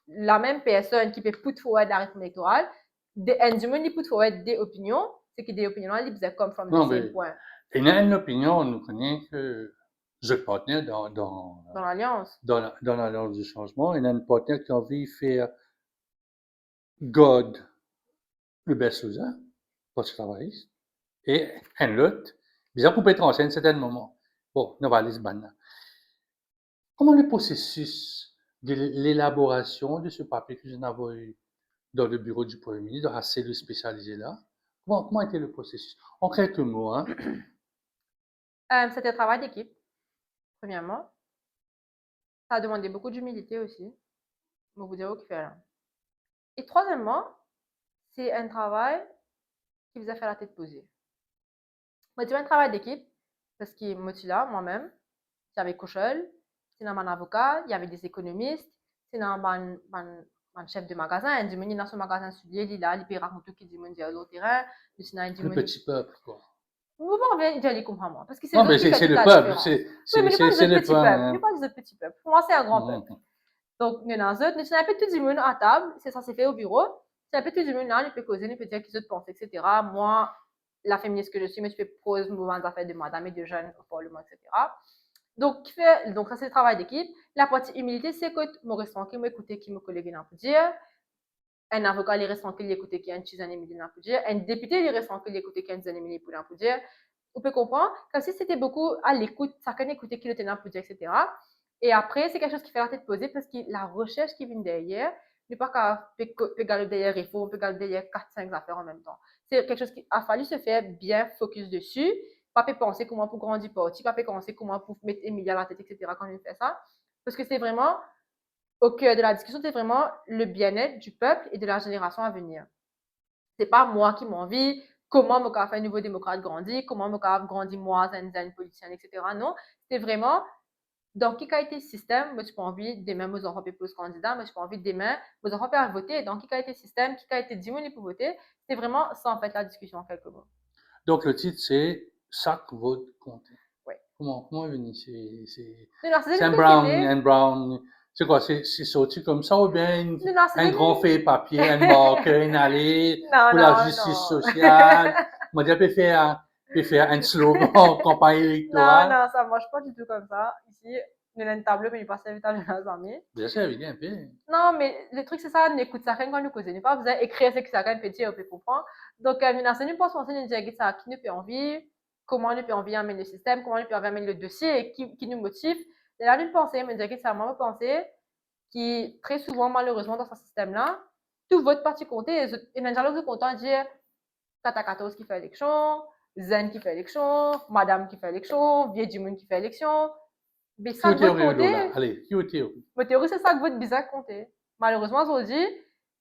la même personne qui peut put forward la réforme électorale, et du monde qui put forward des opinions, c'est que des opinions, ils peuvent come from the same point. Il y a une opinion, on nous connaît que je partenaire dans l'Alliance. Dans l'Alliance du changement, il y a une partenaire qui a envie de faire God, le best loser, pour ce travail, et un lot, bizarre pour être en scène, c'est un moment. Bon, nous allons aller se banner. Comment le processus de l'élaboration de ce papier que je n'avais eu dans le bureau du Premier ministre, dans la cellule spécialisée là, comment était le processus? En quelques mots, hein? C'était un travail d'équipe, premièrement. Ça a demandé beaucoup d'humilité aussi. Je vais vous dire ce qu'il fait là. Et troisièmement, c'est un travail qui vous a fait la tête posée. Moi, tu un travail d'équipe parce que moi, tu là, moi-même, j'avais Cochel, c'est un avocat, il y avait des économistes, c'est un chef de magasin, un dimanche dans son magasin soulier, il là, il peut raconter qui dimanche au terrain, le Le petit peuple, quoi. Vous pouvez dire les comprendre parce que c'est Non, eux mais qui fait c'est toute le la peuple, différence. c'est Oui, mais c'est il pas c'est des le autres petits peuple, peuples. hein. Il pas des autres petits peuples. Pour moi, c'est un grand peuple. Mhm. Donc, il y en a un autre, nous sommes un peu tout du monde à table, c'est ça, c'est fait au bureau. C'est un peu tout du monde là, il peut causer, il peut dire qu'ils autres pensent, etc. Moi, la féministe que je suis, mais je fais pose mouvement d'affaires de madame et de jeunes au Parlement, etc. Donc, ça, c'est le travail d'équipe. La partie humilité, c'est que mon restaurant qui m'écoutait, qui me collègue n'a pas dire. Un avocat, il reste tranquille, il écoute qui a une dizaine de milliers n'a pas dire. Un député, il reste tranquille, il écoute qui a une dizaine de milliers pour n'a pas dire. On peut comprendre, comme si c'était beaucoup à l'écoute, chacun écoutait qui le tenait pour dire, etc. Et après, c'est quelque chose qui fait la tête posée parce que la recherche qui vient derrière, n'est pas qu'à garder derrière il faut, on peut garder derrière 4-5 affaires en même temps. C'est quelque chose qui a fallu se faire bien focus dessus, pas penser comment pour grandir parti, pas penser comment pour mettre Emilie à la tête, etc. quand on fait ça. Parce que c'est vraiment, au cœur de la discussion, c'est vraiment le bien-être du peuple et de la génération à venir. C'est pas moi qui m'envie, comment me faire un nouveau démocrate grandir, comment me grandir moi, zen politicien, etc. Non, c'est vraiment dans qui a été le système, moi, je pas envie demain, mes enfants peuvent poser candidat, moi, je pas envie demain, mes enfants peuvent voter, dans qui a été le système, qui a été diminué pour voter. C'est vraiment ça, en fait, la discussion en quelques mots. Donc, le titre, c'est Chaque vote compte. Ouais. Comment est venu? C'est C'est un brown. C'est quoi? C'est sorti comme ça ou bien un grand fait papier, un marqueur, une allée Non, pour la non, justice non. sociale? On peut faire un slogan en campagne Non, électorale. non, ça marche pas du tout comme ça. Ici, on a une table, mais il passe à l'étage de nos amis. Bien sûr, il y a un peu. Non, mais le truc, c'est ça, n'écoute ça rien quand nous causons. Pas besoin d'écrire ce que ça rien petit, on peut comprendre. Donc, nous avons pas penser à dire ça, qui nous peut envie, comment nous peut envie amener le système, comment nous peut amener le dossier, et qui nous motive. Et là, nous pensons, mais dire que ça, moi, penser, qui très souvent, malheureusement, dans ce système-là, tout votre parti compté, et les gens sont contents de dire, Kata 14 qui fait élection, Zen qui fait élection, Madame qui fait élection, Vieux du monde qui fait élection. Mais Qui est ça, votre théorie côté, là? Allez, qui est théorie? ma théorie, c'est ça que votre bizarre compter. Malheureusement, aujourd'hui,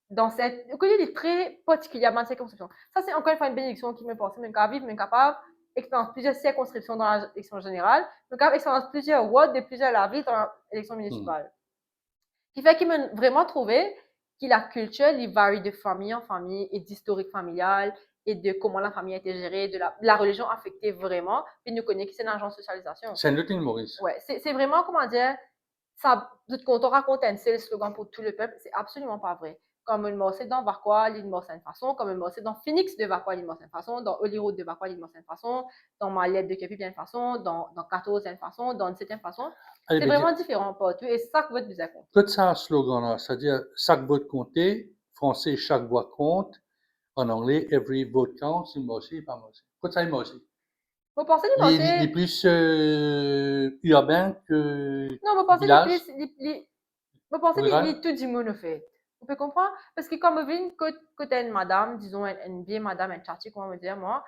dans cette. Vous connaissez, il est très particulièrement de circonscription. Ça, c'est encore une fois une bénédiction qui me pense, même capable vivre, même capable d'expérience plusieurs circonscriptions dans l'élection générale, même capable d'expérience plusieurs wards de plusieurs la ville dans l'élection municipale. Qui fait qu'il m'a vraiment trouvé que la culture, il varie de famille en famille et d'historique familial et de comment la famille a été gérée, de la religion affectée vraiment. Et nous connaissons que c'est une agence de socialisation. C'est un autre Maurice. Ouais, c'est vraiment, comment dire, ça, quand on raconte un seul slogan pour tout le peuple, c'est absolument pas vrai. Comme une morceau dans Varquois, il morceau d'une façon, comme une morceau dans Phoenix de Varquois, il morceau d'une façon, dans Hollywood de Varquois, il morceau d'une façon, dans Malette de Kepi, d'une façon, dans 14 d'une façon, dans 17 d'une façon. C'est vraiment différent partout et ça que votre bizarre compte. Tout ça, slogan là, c'est-à-dire chaque vote compté, français, chaque voix compte, en anglais, every vote counts, il m'a aussi, pas moi aussi. Quoi ça, il m'a aussi? Vous pensez du Il est morceau? plus urbain que Non, vous pensez village, vous pensez rural. tout du monde, au fait. Vous pouvez comprendre? Parce que comme vous venez, côté une madame, disons, une vieille madame, un tchatchi, comment me dire, moi,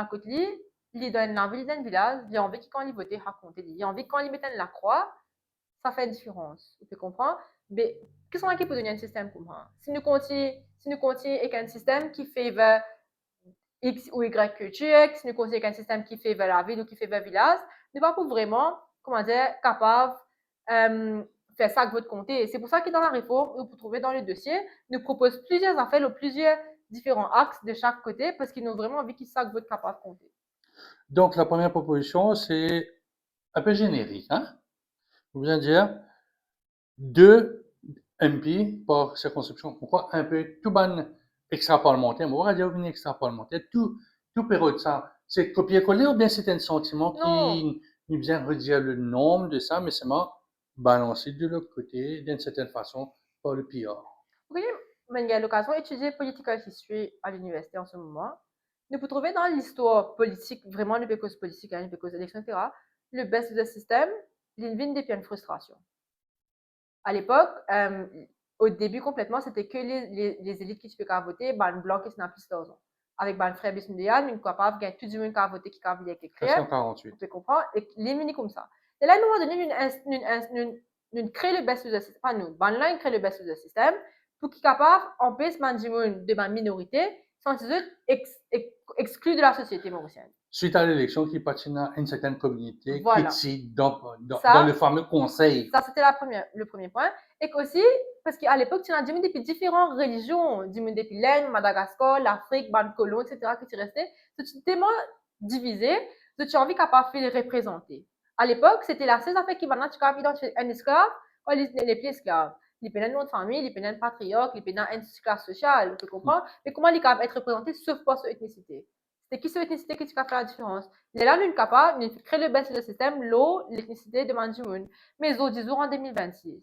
côté lui, il est dans une ville, dans un village, il a envie que quand il vote, raconter, il a envie que quand il mette la croix, ça fait une différence. Vous pouvez comprendre? Mais, qu'est-ce qu'on a qui peut donner un système comme ça? Si nous continuons avec un système qui fait vers X ou Y culture, si nous continuons avec un système qui fait vers la ville ou qui fait vers le village, nous ne sommes pas vraiment, comment dire, capables faire ça avec votre comté. C'est pour ça que dans la réforme, vous trouvez dans le dossier, nous propose plusieurs affaires, plusieurs différents axes de chaque côté parce qu'ils ont vraiment envie qu'ils savent votre capable de compter. Donc, la première proposition, c'est un peu générique, hein? Vous bien dire 2 MP par circonscription. Pourquoi un peu tout ban extra-parlementaire? On va dire une extra-parlementaire, tout période ça. C'est copier-coller ou bien c'est un sentiment qui nous vient redire le nombre de ça, mais c'est balancé de l'autre côté, d'une certaine façon, par le PR. Oui, mais j'ai l'occasion d'étudier political history à l'université en ce moment. Nous pouvons trouver dans l'histoire politique, vraiment les causes politiques, les causes élections, etc., le best du système, l'invine des une frustration. À l'époque, au début complètement, c'était que les élites qui pouvaient voter, ben, blanc qui n'a plus d'argent. Avec ben, frère Bismillah, une capable, il y a tout le monde qui a voté, qui a voulu écrire. 1948. Vous pouvez comprendre, et les mini comme ça. Et là, nous, on a donné une créer le best du système, pas nous, ben là, ils créent le best du système, pour qu'ils capable empêcher ben, de ma minorité, sans qu'ils exclus de la société mauricienne. Suite à l'élection qui patinait à une certaine communauté Voilà. qui est dans Ça, le fameux conseil. Ça, c'était le premier point. Et qu'aussi, parce qu'à l'époque, tu as des depuis différentes religions, depuis l'Inde, Madagascar, l'Afrique, ban colon, etc., que tu restais. Tu es tellement divisé que tu as envie capable de les représenter. À l'époque, c'était la seule affaire qui maintenant tu as identifié un esclave, ou les plus esclaves. Les pénales de famille, les pénales patriotes, les pénales une classe sociale, tu comprends? Mais comment les capables être représentés sauf pas sur ethnicité? C'est qui sur ethnicité que tu as fait la différence? Les là, nous capable de créer le best du système, l'eau, l'ethnicité de Manjimoun. Mais ils ont dit en 2026.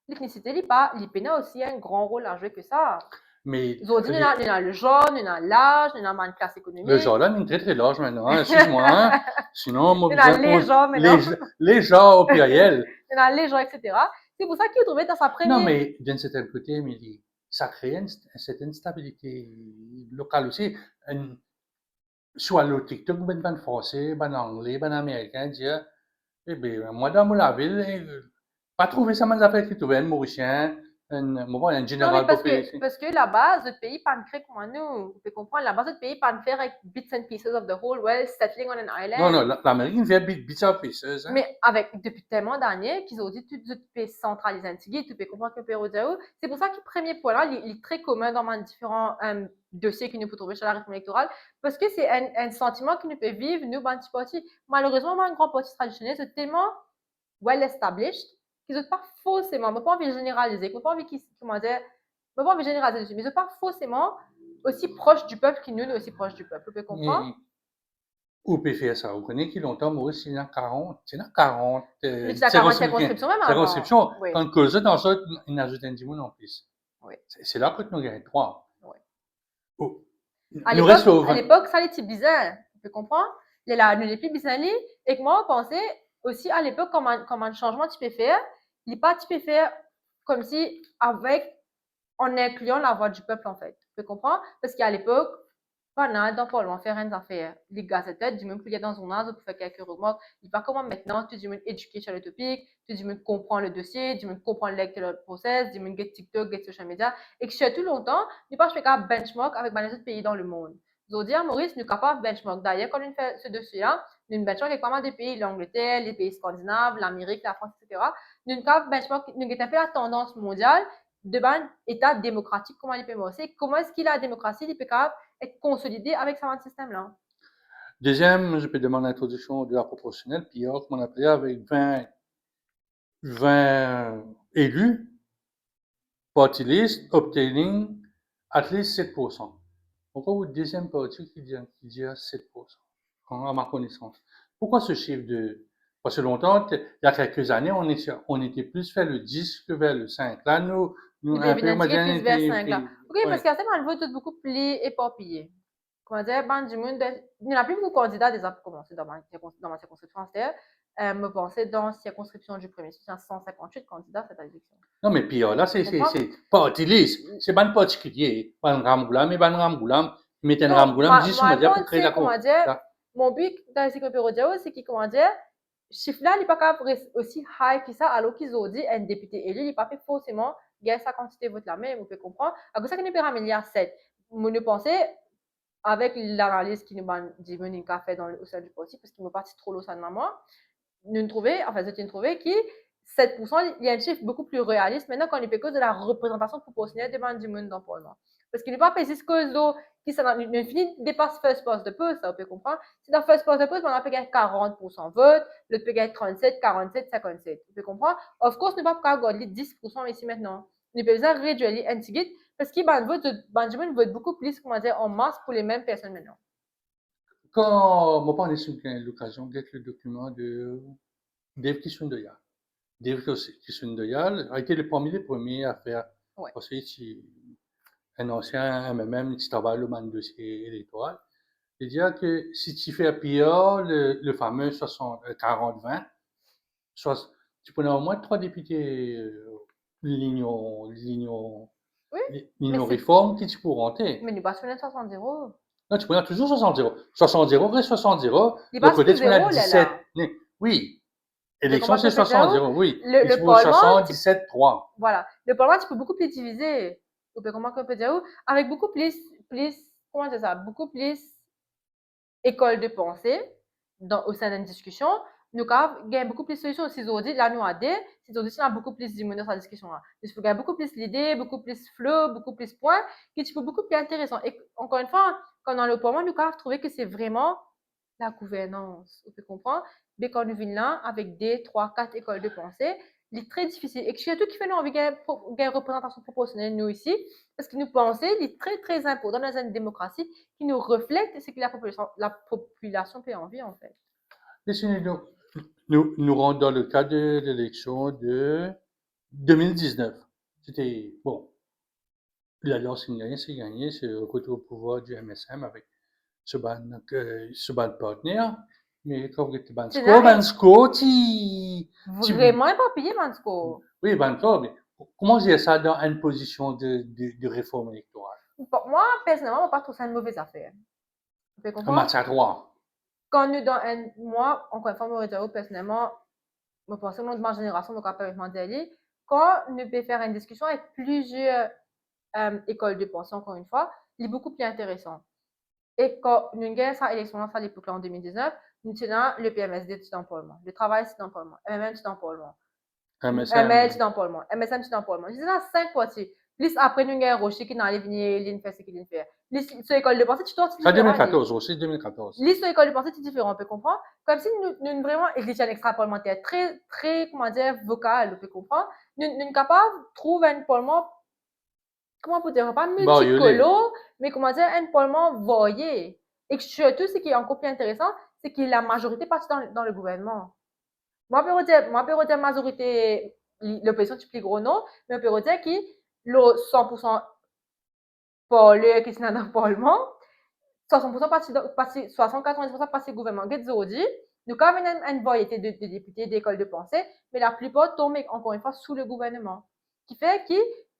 L'ethnicité, les pénales aussi a un grand rôle à jouer que ça. Mais Ils ont dit, il y a le jaune, il y a l'âge, il y a une classe économique. le genre là, il est très très large maintenant, hein, excuse-moi. Hein. Sinon, moi, il y a les gens maintenant. Les gens au pluriel. Il y a les gens, etc. C'est pour ça qu'ils ont trouvé dans sa première. Non, mais d'un certain côté, Émilie, ça crée une certaine stabilité locale aussi. Soit le TikTok, ben français, ben anglais, ben américain, dire, eh bien, moi, dans mon ville, pas trouvé ça, mais affaires qui trouvaient un Mauricien, un Non, mais général parce que la base, notre pays, pas de créer comme nous. Vous pouvez comprendre, la base de notre pays, pas de faire avec bits and pieces of the whole world, settling on an island. Non, non, l'Amérique vient bits and pieces. Hein. Mais depuis tellement d'années qu'ils ont dit tout peut centraliser Antigui, tout peut comprendre que Pérou. C'est pour ça que le premier point là, il est très commun dans mes différents dossiers que nous pouvons trouver sur la réforme électorale, parce que c'est un sentiment que nous peut vivre, nous, dans petit parti. Malheureusement, un grand parti traditionnel, c'est tellement well established qu'ils n'ont pas forcément, je pas envie de généraliser, je pas envie qu'ils, comment dire, je pas envie de généraliser dessus, mais ils n'ont pas forcément aussi proche du peuple que nous, nous aussi proche du peuple. Vous pouvez comprendre? Ou peut faire ça. Vous connaissez qui longtemps, Maurice, c'est dans 40, c'est dans 40. C'est la 40 circonscriptions même avant. Circonscription, Oui. quand cause dans ça, il ajoute un dimoun en plus. Oui. C'est là que nous gagnons 3. Oui. Oh. À l'époque, ça était bizarre. Tu peux comprendre? Les plus bizarres, et que moi, on pensait aussi à l'époque, comment un changement tu peux faire. Il n'est pas tu peux faire comme si en incluant la voix du peuple, en fait. Tu peux comprendre? Parce qu'à l'époque, pendant dans le Parlement, faire une affaire. Les gazettes, du même qu'il y a dans son âge pour faire quelques remarques. Il pas comment maintenant, tu dis, éduquer sur le topic, tu dis, comprendre le dossier, tu dis, comprendre le process, tu dis, get TikTok, get social media. Et que surtout longtemps, nous pas faire un benchmark avec les autres pays dans le monde. Ils ont dit à Maurice, nous sommes capables de benchmark. D'ailleurs, quand on fait ce dossier-là, nous benchmark avec pas mal de pays, l'Angleterre, les pays scandinaves, l'Amérique, la France, etc. Nous sommes capables de benchmark, nous avons fait la tendance mondiale de un état démocratique, comment il peut marcher, comment est-ce qu'il a la démocratie, il peut être consolidé avec ce système-là. Deuxième, je peux demander l'introduction de la proportionnelle, puis comme on appelait avec 20 élus, party list, obtaining at least 7%. Pourquoi le deuxième parti qui dit 7%, à ma connaissance? Pourquoi ce chiffre de... Parce que longtemps, il y a quelques années, on était plus vers le 10 que vers le 5. Là, nous un peu plus vers 5 là. Ok, parce qu'à ce moment, le vote est beaucoup plus éparpillé. Comment dire, il n'y a plus beaucoup de candidats déjà pour commencer dans ma circonscription. C'est-à-dire, me penser dans la circonscription du premier, c'est 158 candidats cette élection. Non, mais puis là, c'est party list. C'est pas particulier. Pas un Ramgoulam, mais pas un Ramgoulam. Mais un Ramgoulam, 10 médias pour créer la comment dire, mon but dans la cyclopérodie, c'est qu'il, comment dire, chiffre là, il n'est pas capable aussi high que ça, alors qu'ils ont dit un député élu, il n'est pas fait forcément gagner sa quantité de vote là, mais vous pouvez comprendre. À cause de ça, qu'il n'y a pas un milliard 7. Vous ne pensez, avec l'analyse qui nous dit Monica fait au sein du parti, parce qu'il me parti trop l'eau ça de moi, nous trouvons, enfin, j'ai trouvé que 7%, il y a un chiffre beaucoup plus réaliste maintenant quand on est cause de la représentation proportionnelle des membres du monde dans le Parlement. Parce qu'il n'est pas pesé ce cause d'eau qui ne finit dépasse first past de poste, ça, on peut comprendre. Si dans first past de poste, on a peut gagner 40% vote, l'autre peut gagner 37, 47, 57. On peut comprendre. Of course, nous ne pouvons pas garder 10% ici maintenant. Nous pouvons réduire les anti parce qu'il vote beaucoup plus, comment dire, en masse pour les mêmes personnes maintenant. Quand je parlais sur l'occasion d'être le document de Dave Kishundoyal. Dave Kishundoyal a été parmi les premiers à faire. Ouais. Parce que un ancien MMM qui travaille le dossier électoral. Il dit que si tu fais appuyer le fameux 40-20, tu peux avoir au moins 3 députés l'union Oui, mais c'est... réforme qui tu peux rentrer. Mais nous pas 60-0. Non, tu peux avoir toujours 60-0. 60-0 reste 60-0. Il Le passe côté, plus tu peux avoir zéro, là, 17. là. Oui, Tu élection, comprends ce c'est que je veux dire? 60-0, oui. Le Et tu peux Parlement, 77-3. voilà. Le Parlement, tu peux beaucoup plus diviser. Tu peux comment on peut dire? Avec beaucoup plus, comment dire ça? Beaucoup plus école de pensée au sein d'une discussion. Nous avons beaucoup plus de solutions. Si vous dites, là, nous avons si vous dites, on a beaucoup plus d'humour dans cette discussion-là. Il faut gagner beaucoup plus d'idées, beaucoup plus flow, beaucoup plus de points, qui tu peux beaucoup plus intéressant. Et encore une fois, quand dans le Parlement, nous avons trouvé que c'est vraiment la gouvernance. Vous comprenez? Mais quand nous venons là, avec 2, 3, 4 écoles de pensée, il est très difficile. Et surtout qui fait nous envie de une représentation proportionnelle, nous ici, parce que nous pensons, il est très, très important dans une démocratie qui nous reflète ce que la population peut envie, en fait. Laissez-nous nous rendre dans le cas de l'élection de 2019. C'était, bon, l'Alliance c'est gagné, c'est le retour au pouvoir du MSM avec ce ban partenaire. Mais quand vous êtes ban score, Vraiment éparpillé, Mansko. Oui, ban score, mais comment dire ça dans une position de réforme électorale? Moi, personnellement, je ne pas trouve ça une mauvaise affaire. Vous pouvez Un comprendre? match à 3. Quand nous, dans moi, encore une fois, moi, personnellement, je pense que de ma génération, je peux demander, quand nous pouvons faire une discussion avec plusieurs écoles de pensée, encore une fois, il est beaucoup plus intéressant. Et quand nous avons cette élection à l'époque en 2019, nous tenons le PMSD tout dans le Parlement, le travail tout dans le Parlement, MMM tout dans le Parlement, ML tout dans le Parlement, MSM tout dans le Parlement. Je dis là 5 parties. Plus après, nous avons Rocher qui n'allait venir, il fait ce qu'il fait. Sur l'école de pensée, tu dois. C'est 2014 aussi, 2014. L'histoire de l'école de pensée, c'est différent, on peut comprendre. Comme si nous vraiment église extra-parlementaire, très, très, comment dire, vocal, on peut comprendre. Nous sommes capables de trouver un parlement, comment on peut dire, pas multicolore, mais comment dire, un parlement varié. Et surtout, ce qui est encore plus intéressant, c'est que la majorité passe dans le gouvernement. Moi, je peux dire majorité, l'opposition, tu plus gros non, mais on peut dire que le 100% parleur qui est dans le parlement, 60% passé 60-90% passé gouvernement. Aujourd'hui, nous avons une variété de députés d'écoles de pensée, mais la plupart tombent encore une fois sous le gouvernement. Qui fait que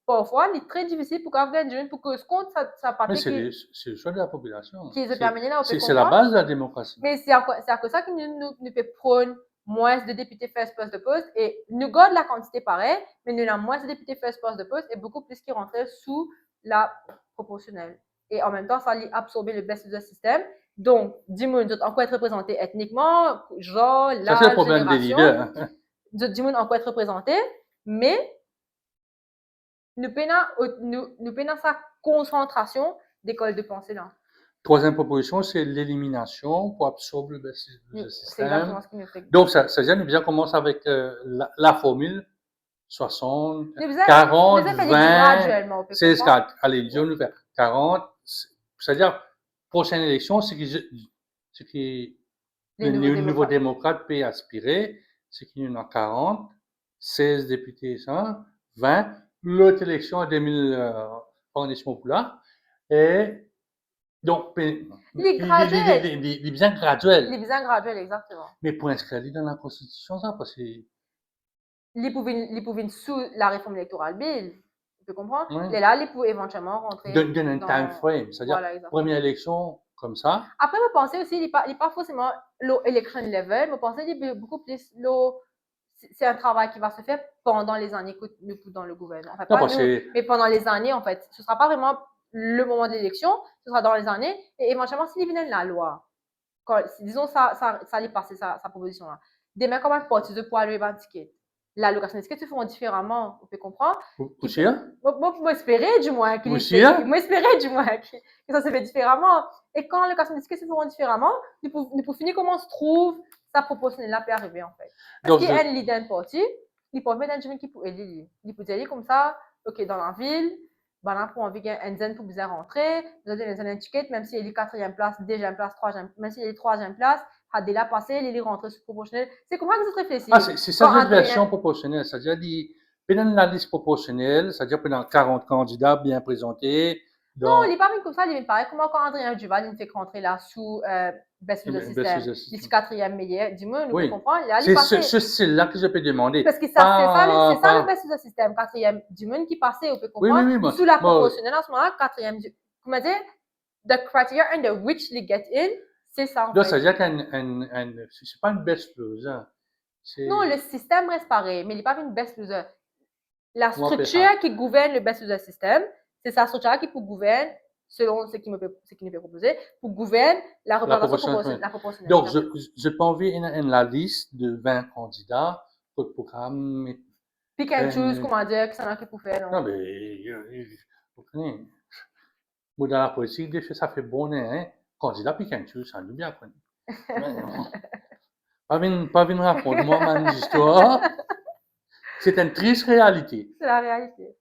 parfois, il est très difficile pour avoir des jeunes pour que ce compte, ça Mais c'est le choix de la population. Qui est terminé là, c'est la base de la démocratie. Mais c'est à cause ça que nous prônons moins de députés first post de poste et nous gardons la quantité pareille, mais nous avons moins de députés first post de poste et beaucoup plus qui rentraient sous la proportionnelle. Et en même temps, ça allait absorber le best du système. Donc, dis-moi, nous encore être représentés ethniquement, genre, ça, c'est le problème des leaders. Dis-moi encore être représentés, mais nous peinons sa concentration d'écoles de pensée là. Troisième proposition, c'est l'élimination pour absorber le système. C'est exactement ce qui nous fait. Donc, ça veut dire que nous commence avec la formule 60, 40, 20, 16, 4. Allez, disons nous faire 40. C'est-à-dire, prochaine élection, ce qui le nouveau démocrate peut aspirer, c'est qu'il y en a 40, 16 députés, 20. L'autre élection en 2000, et donc, il est bien graduel. Il est bien graduel, exactement. Mais pour inscrire dans la Constitution, ça, parce que. Il pouvait sous la réforme électorale bill. Tu comprends? Oui. Et là, il pouvait éventuellement rentrer. Donner un time frame, c'est-à-dire première élection comme ça. Après, je pensais aussi, il n'est pas forcément l'election level, je pensais qu'il est beaucoup plus c'est un travail qui va se faire pendant les années que nous dans le gouvernement. Enfin, pas nous, mais pendant les années, en fait. Ce ne sera pas vraiment le moment de l'élection, ce sera dans les années. Et éventuellement, s'il vient de la loi, disons, ça allait passer sa proposition-là. Demain, comme un parti de poids, le ticket. L'allocation d'étiquette se font différemment, on peut comprendre. Moi, espérais du moins que ça se fait différemment. Et quand l'allocation d'étiquette se font différemment, nous pouvons finir comment on se trouve, sa proportionnelle là peut arriver en fait. Parce qu'il y a un leader d'un parti, il peut mettre un jeune qui peut élire. Il peut dire comme ça, ok, dans la ville, ben là, pour envie un zen pour bien rentrer, vous avez une étiquette, même s'il est 4e place, 2e place, 3e, même s'il est 3e place, a déjà passé, il est rentré sur proportionnel. C'est comment que vous réfléchissez? Ah, c'est ça cette version proportionnelle. C'est-à-dire, pendant la liste proportionnelle, c'est-à-dire pendant 40 candidats bien présentés, Non, il Donc, n'est pas venu comme ça, il est pareil. Comment quand Adrien Duval, il fait rentrer là sous baisse eh de ben, ben, système, c'est d'ici ça. 4e meilleur, dis-moi, nous peut Oui, comprendre, là, il c'est passait. ce style-là que je peux demander. Parce que c'est Pas, ça le pas. baisse de système, 4e, du monde qui passait, on peut Oui, oui, comprendre, oui, sous la moi, proportionnelle en ce moment-là, 4e, comment dire, the criteria under which they get in, c'est ça en là, ça fait. veut dire c'est pas une baisse plus, hein. Non, le C'est, système reste pareil, mais il n'est pas une baisse loser. La on appelle structure qui gouverne le best user system, c'est sa structure qui pour gouverne, selon ce qui nous est proposé, pour gouverner la la représentation proportionnelle. proportionnelle. Donc, Exactement. je peux envoyer la liste de 20 candidats pour le programme. Pick and choose, Euh, comment dire, qui s'en a qui pour faire, non, non? mais, vous comprenez, moi, dans la politique, des fois, ça fait bon, hein. Candidat puis quand tu ça nous bien connu. Pas venir raconter moi mon histoire. C'est une triste réalité. C'est la réalité.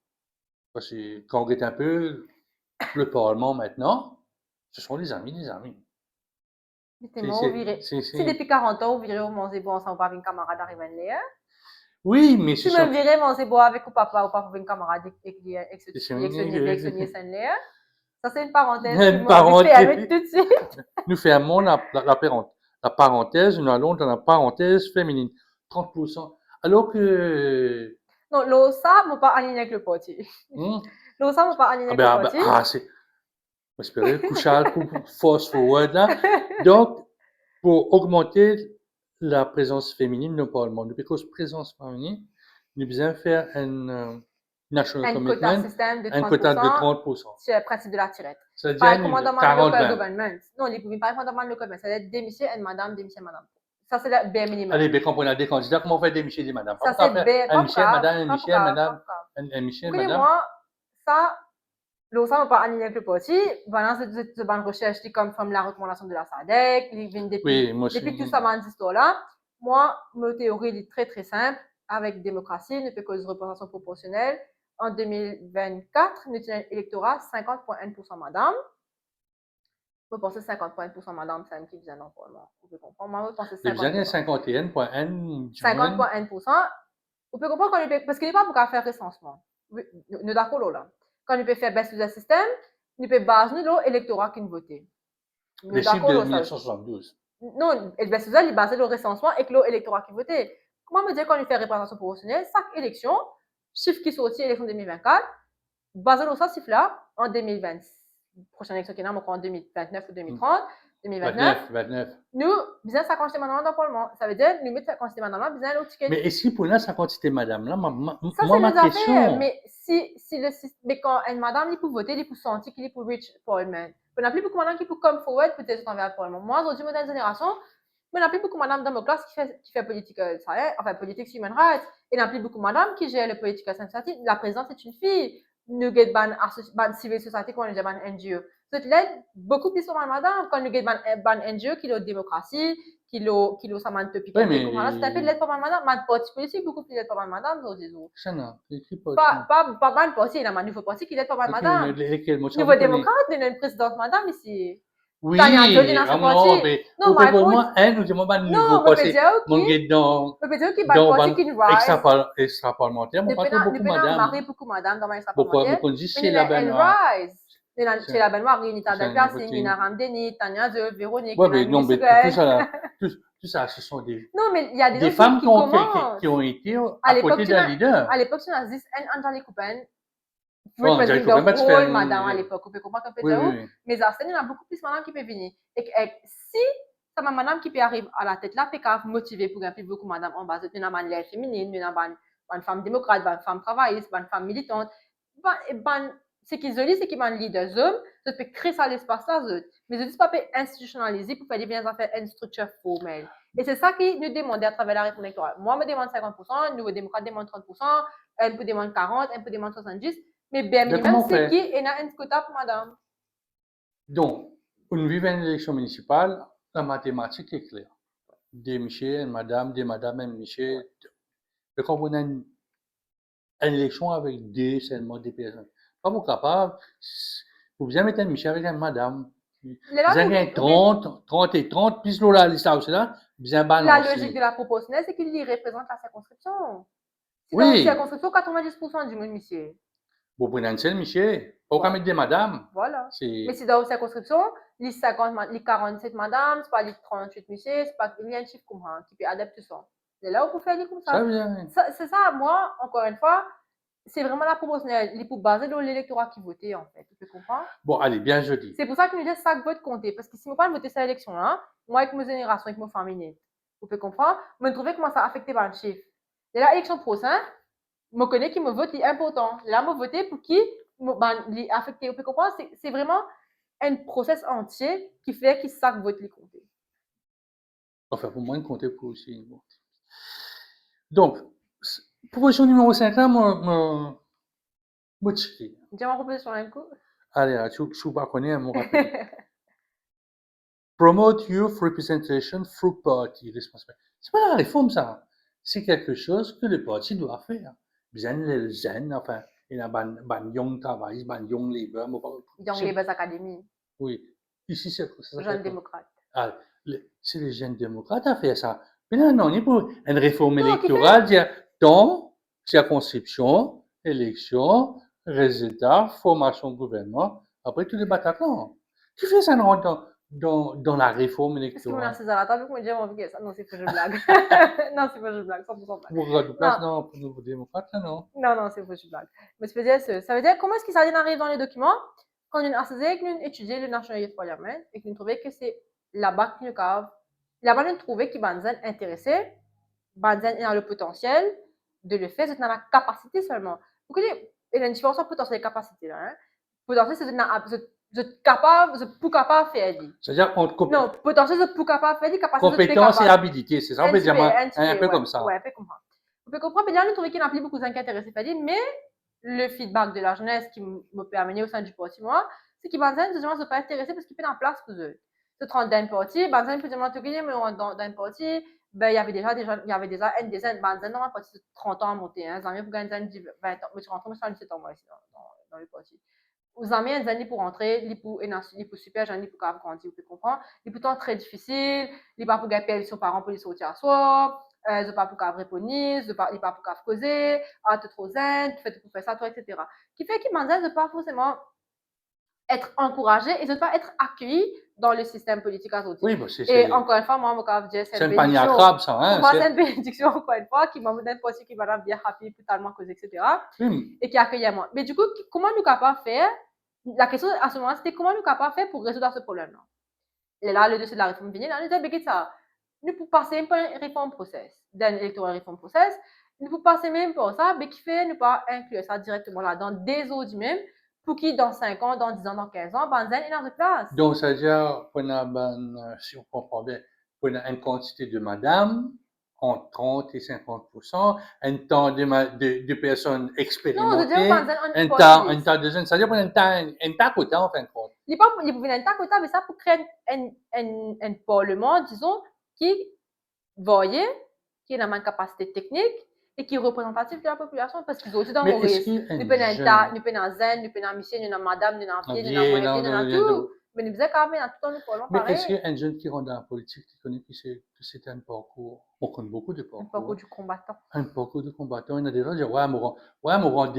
Parce que quand on regarde un peu le Parlement maintenant, ce sont des amis, des amis. Justement, on virait. Si depuis 40 ans, on virait au Monzébo ensemble avec une camarade arrivant là, Oui, mais ce si me sont. virait Monzébo avec ou papa avec une camarade avec ce nier là, ça c'est une parenthèse qui Une m'a envie de fermer parenthèse. tout de suite. Nous fermons la parenthèse, nous allons dans la parenthèse féminine. 30%. Alors que. Non, l'OSA, moi pas aligné avec le parti. Hmm, L'OSA, moi pas aligné avec le parti. c'est. J'espérais coucher coup force forward là. Donc, pour augmenter la présence féminine au Parlement, depuis que la présence féminine, nous avons besoin de faire un national Un quota commitment, système de un quota de 30% 30%. sur le principe de la tirette. Ça veut Par le dire commandement de local 40-20. government. Non, il ne pas le commandement de local government. Ça veut dire démission et madame, démission madame. Ça, c'est le bare minimum. Allez, bien qu'on a des candidats, comment on fait des Michel et des madame? Ça, Pas c'est faire un pas Michel, grave. madame, un Pas Michel, grave. madame, Pas grave. un Michel, Vous madame. moi, ça, l'OSA n'a pas aligné avec le parti. Voilà, c'est une recherche qui comme la recommandation de la SADC. Il vient Oui, moi aussi. depuis tout ça, cette histoire-là. Moi, ma théorie est très, très simple. Avec démocratie, ne peut cause de représentation proportionnelle. En 2024, notre électorat, 50,1% madame. Vous pensez 50,1% madame, c'est un qui vient dans le Vous pouvez comprendre. Moi, vous pensez Il y a besoin d'un 50%. 51,1 du monde. 50,1%. Vous pouvez comprendre quand parce qu'il n'est pas pour faire recensement. Nous d'accord là. Quand nous peut faire baisse du système, nous peut baser nous l'électorat qui nous vote. Les chiffres de 1972. Non, et baisse il basé le recensement et l'électorat qui vote. Comment me dire quand nous fait représentation proportionnelle, chaque élection, chiffre qui sortit élection 2024, basé sur ça chiffre là en 2020. Prochaine élection qui est en 2029 ou 2030, 2029. 29. Nous, besoin de 50 madame dans le Parlement. Ça veut dire, nous mettons 50 madame là, besoin de ticket. Mais est-ce que pour là, 50 madame là, Ça, moi, ma c'est les question. affaires. Mais quand une madame, il peut voter, il peut sentir qu'il est pour rich Parlement. Il n'y a plus beaucoup de madame qui peut come forward pour être envers le Parlement. Moi, aujourd'hui, moderne génération, il n'y a plus beaucoup de madame dans ma classe qui fait politique, enfin, politique human rights. Il n'y a plus beaucoup de madame qui gère le politique society. La présidente, c'est une fille. Nous get ban civil society quand on est ban NGO. Donc là, beaucoup plus souvent madame quand nous get ban NGO qui est démocratie, qui est ça man topic. Oui, mais. C'est un peu de l'aide pour madame. Man parti politique beaucoup plus d'aide pour madame, je dis. Ça non, écrit pas. Pas mal parti, il y a un nouveau parti qui est d'aide pour madame. Nouveau démocrate, il y a une présidente madame ici. Oui, non, mais pour moi, nous disons pas nouveau parti. Mon guide dans extra parlementaire, mon pas beaucoup madame. Marie beaucoup madame dans extra Pourquoi parlementaire. vous dites c'est la Benoît? C'est la Benoît, Nita Delplasine, Nina Ramdeni, Tania De, Véronique. Oui, mais non, mais tout ça, ce sont non, mais il y a des femmes qui ont été à côté d'un leader. À l'époque, tu as dit Angélique Coupen. Bon, Angélique Coupen, pas de faire madame à l'époque, vous pouvez comprendre qu'un peu de mais à il y en a beaucoup plus madame qui peut venir. Et si ça m'a madame qui peut arriver à la tête là, peut motiver pour gagner beaucoup madame en base, une femme féminine, une femme démocrate, une femme travailliste, une femme militante, ce qui est joli, c'est qu'il y a un leader homme, ça peut créer ça l'espace là, mais je dis pas institutionnaliser pour faire des biens affaires une structure formelle. Et c'est ça qui nous demande à travers la réforme électorale. Moi, je me demande 50%, le Nouveau démocrate demande 30%, elle peut demander 40%, elle peut demander 70%, mais bien minimum, c'est qui est un quota pour madame. Donc, on vit une élection municipale, la mathématique est claire. Des Michel, madame, des madame, et Michel. Quand on a une élection avec seulement des personnes, pas vous capable, vous bien mettre un Michel avec une madame. Vous avez 30 et 30, plus la liste là, bien balancé. La logique de la proportionnelle, c'est qu'il y représente la circonscription. Si oui. dans la circonscription, 90% du monde, monsieur. Bon, pour une seule, Michel, pas qu'à Ouais. mettre des madames. Voilà. C'est, Mais c'est dans la circonscription, les 50, les 47 madame, c'est pas les 38 monsieur, c'est pas il y a un chiffre comme ça, qui peut adapter ça. Et là, on peut faire des comme ça ça. vient. C'est ça, moi, encore une fois, c'est vraiment la proportionnelle. Il faut baser dans l'électorat qui votait, en fait. Tu peux comprendre? Bon, allez, bien jeudi. C'est pour ça que nous disons chaque vote compter. Parce que si je ne pas voter cette élection-là, moi, avec mes générations, avec mes familles, vous pouvez comprendre, je trouve comment ça affecte par le chiffre. Et là, l'élection prochaine, je connais qui me vote est important. Là, je voter pour qui est affecté. Vous pouvez comprendre, c'est vraiment un process entier qui fait que chaque vote est compté. Enfin, pour moi, compter pour aussi. Bon. Donc, proposition numéro 5, là, moi, checker. Dis-moi ma proposition un coup. Allez, tu ne pas connaître, mon rappel. Promote youth representation through party responsibility. C'est pas la réforme, ça. C'est quelque chose que le parti doit faire. Bien les jeunes, enfin, il y a ban young travail, ban young labor. Young Labour Academy, Oui. Ici, c'est ça. jeune démocrate. Ah, c'est les jeunes démocrates à faire ça. Mais non, non, il faut une réforme Non, qui fait électorale, dire, dans circonscription, élection, résultat, formation gouvernement, après tous les Bataclan. Qui fait ça dans la réforme Est-ce que mon électorale? assise à la table, je me dis, on va ça. Non, c'est pas je blague. Non, c'est pas je blague, 100% blague. Pour de place, Non, non, pour les démocrates, là, non. non, non, c'est pas je blague. Mais ça veut dire, ça veut dire comment est-ce que ça arrive dans les documents quand on a assisé, que nous étudions le National Youth Parliament et que nous trouvons que c'est là-bas que nous avons, là-bas nous trouvons que Banzan intéressé, Banzan a le potentiel de le faire, c'est dans la capacité seulement. Vous connaissez, il y a une différence entre potentiel et capacité là. Hein? Potentiel, c'est vous êtes capable, vous êtes plus capable de faire. C'est-à-dire entre Non, potentiel, vous êtes plus capable de faire, capacité, vous êtes compétences et capable. habilités, c'est ça, on peut dire un peu Ouais, comme ça. ouais, un peu comme ça. On peut comprendre, mais là, nous trouvons qu'il n'y a plus beaucoup de gens qui sont intéressés par mais le feedback de la jeunesse qui me peut amener au sein du parti, moi, c'est qu'ils vont ne sont pas intéressés parce qu'ils sont en place pour eux. Se trente dans un parti, Banzan peut demander mais dans un parti, ben, il y avait déjà des gens, il y avait déjà un des Banzan dans un parti de 30 ans à monter, hein, Zambie pour gagner 20 ans, mais je rentre, mais je 17 ans, moi, ici, dans le parti. Aux amis, un années pour rentrer, il pour super, j'en ai pour grandir, vous comprendre. Il pourtant très difficile, il pas pour gagner son parent pour les sortir à soi, il pas pour répondre, il pas pour causer, ah, tu trop zen, tu fais tout pour faire ça, toi, etc. Qui fait qu'il m'en de pas forcément être encouragé et de ne pas être accueilli dans le système politique à côté. Oui, bah, Et encore une fois, moi, c'est une panier à crabe, ça, hein. Pour moi, c'est une bénédiction, encore une fois, qui m'a donné un poste qui va bien happy, totalement causé, etc. Oui. Et qui accueille moi. Mais du coup, comment nous capables de faire? La question à ce moment, c'était comment nous capables de faire pour résoudre ce problème-là? Et là, le dossier de la réforme vient, on nous dit, ça. Nous pouvons passer un peu un réforme process, d'un électoral réforme process, nous pouvons passer même pour ça, mais qui fait ne pas inclure ça directement là, dans des autres même, pour qui dans 5 ans, dans 10 ans, dans 15 ans, Banzen est dans une place. Donc, c'est-à-dire, si on comprend bien, on a une quantité de madame, entre 30 et 50%, un temps de personnes Non, je expérimentées, dis Banzen en un temps de jeunes, c'est-à-dire qu'on a un tas quota en fin de compte. Il n'est pas venir un tas quota, mais ça pour créer un parlement, disons, qui voyait, qui a une capacité technique et qui est représentatif de la population parce qu'ils ont aussi dans Mais Maurice. est-ce qu'il y a Nous prenons un un tas, jeune, nous prenons un zen, nous prenons un monsieur, nous prenons madame, nous prenons un un pied, nous prenons un vieil, moyen pied, nous prenons tout. Mais nous faisons quand même dans tout dans le parlement mais est-ce qu'il pareil. y a un jeune qui rentre dans la politique, qui connaît que c'est un parcours, on connaît beaucoup de Un parcours, parcours du combattant. un parcours de combattant, il y en a des gens qui disent, ouais, mon rang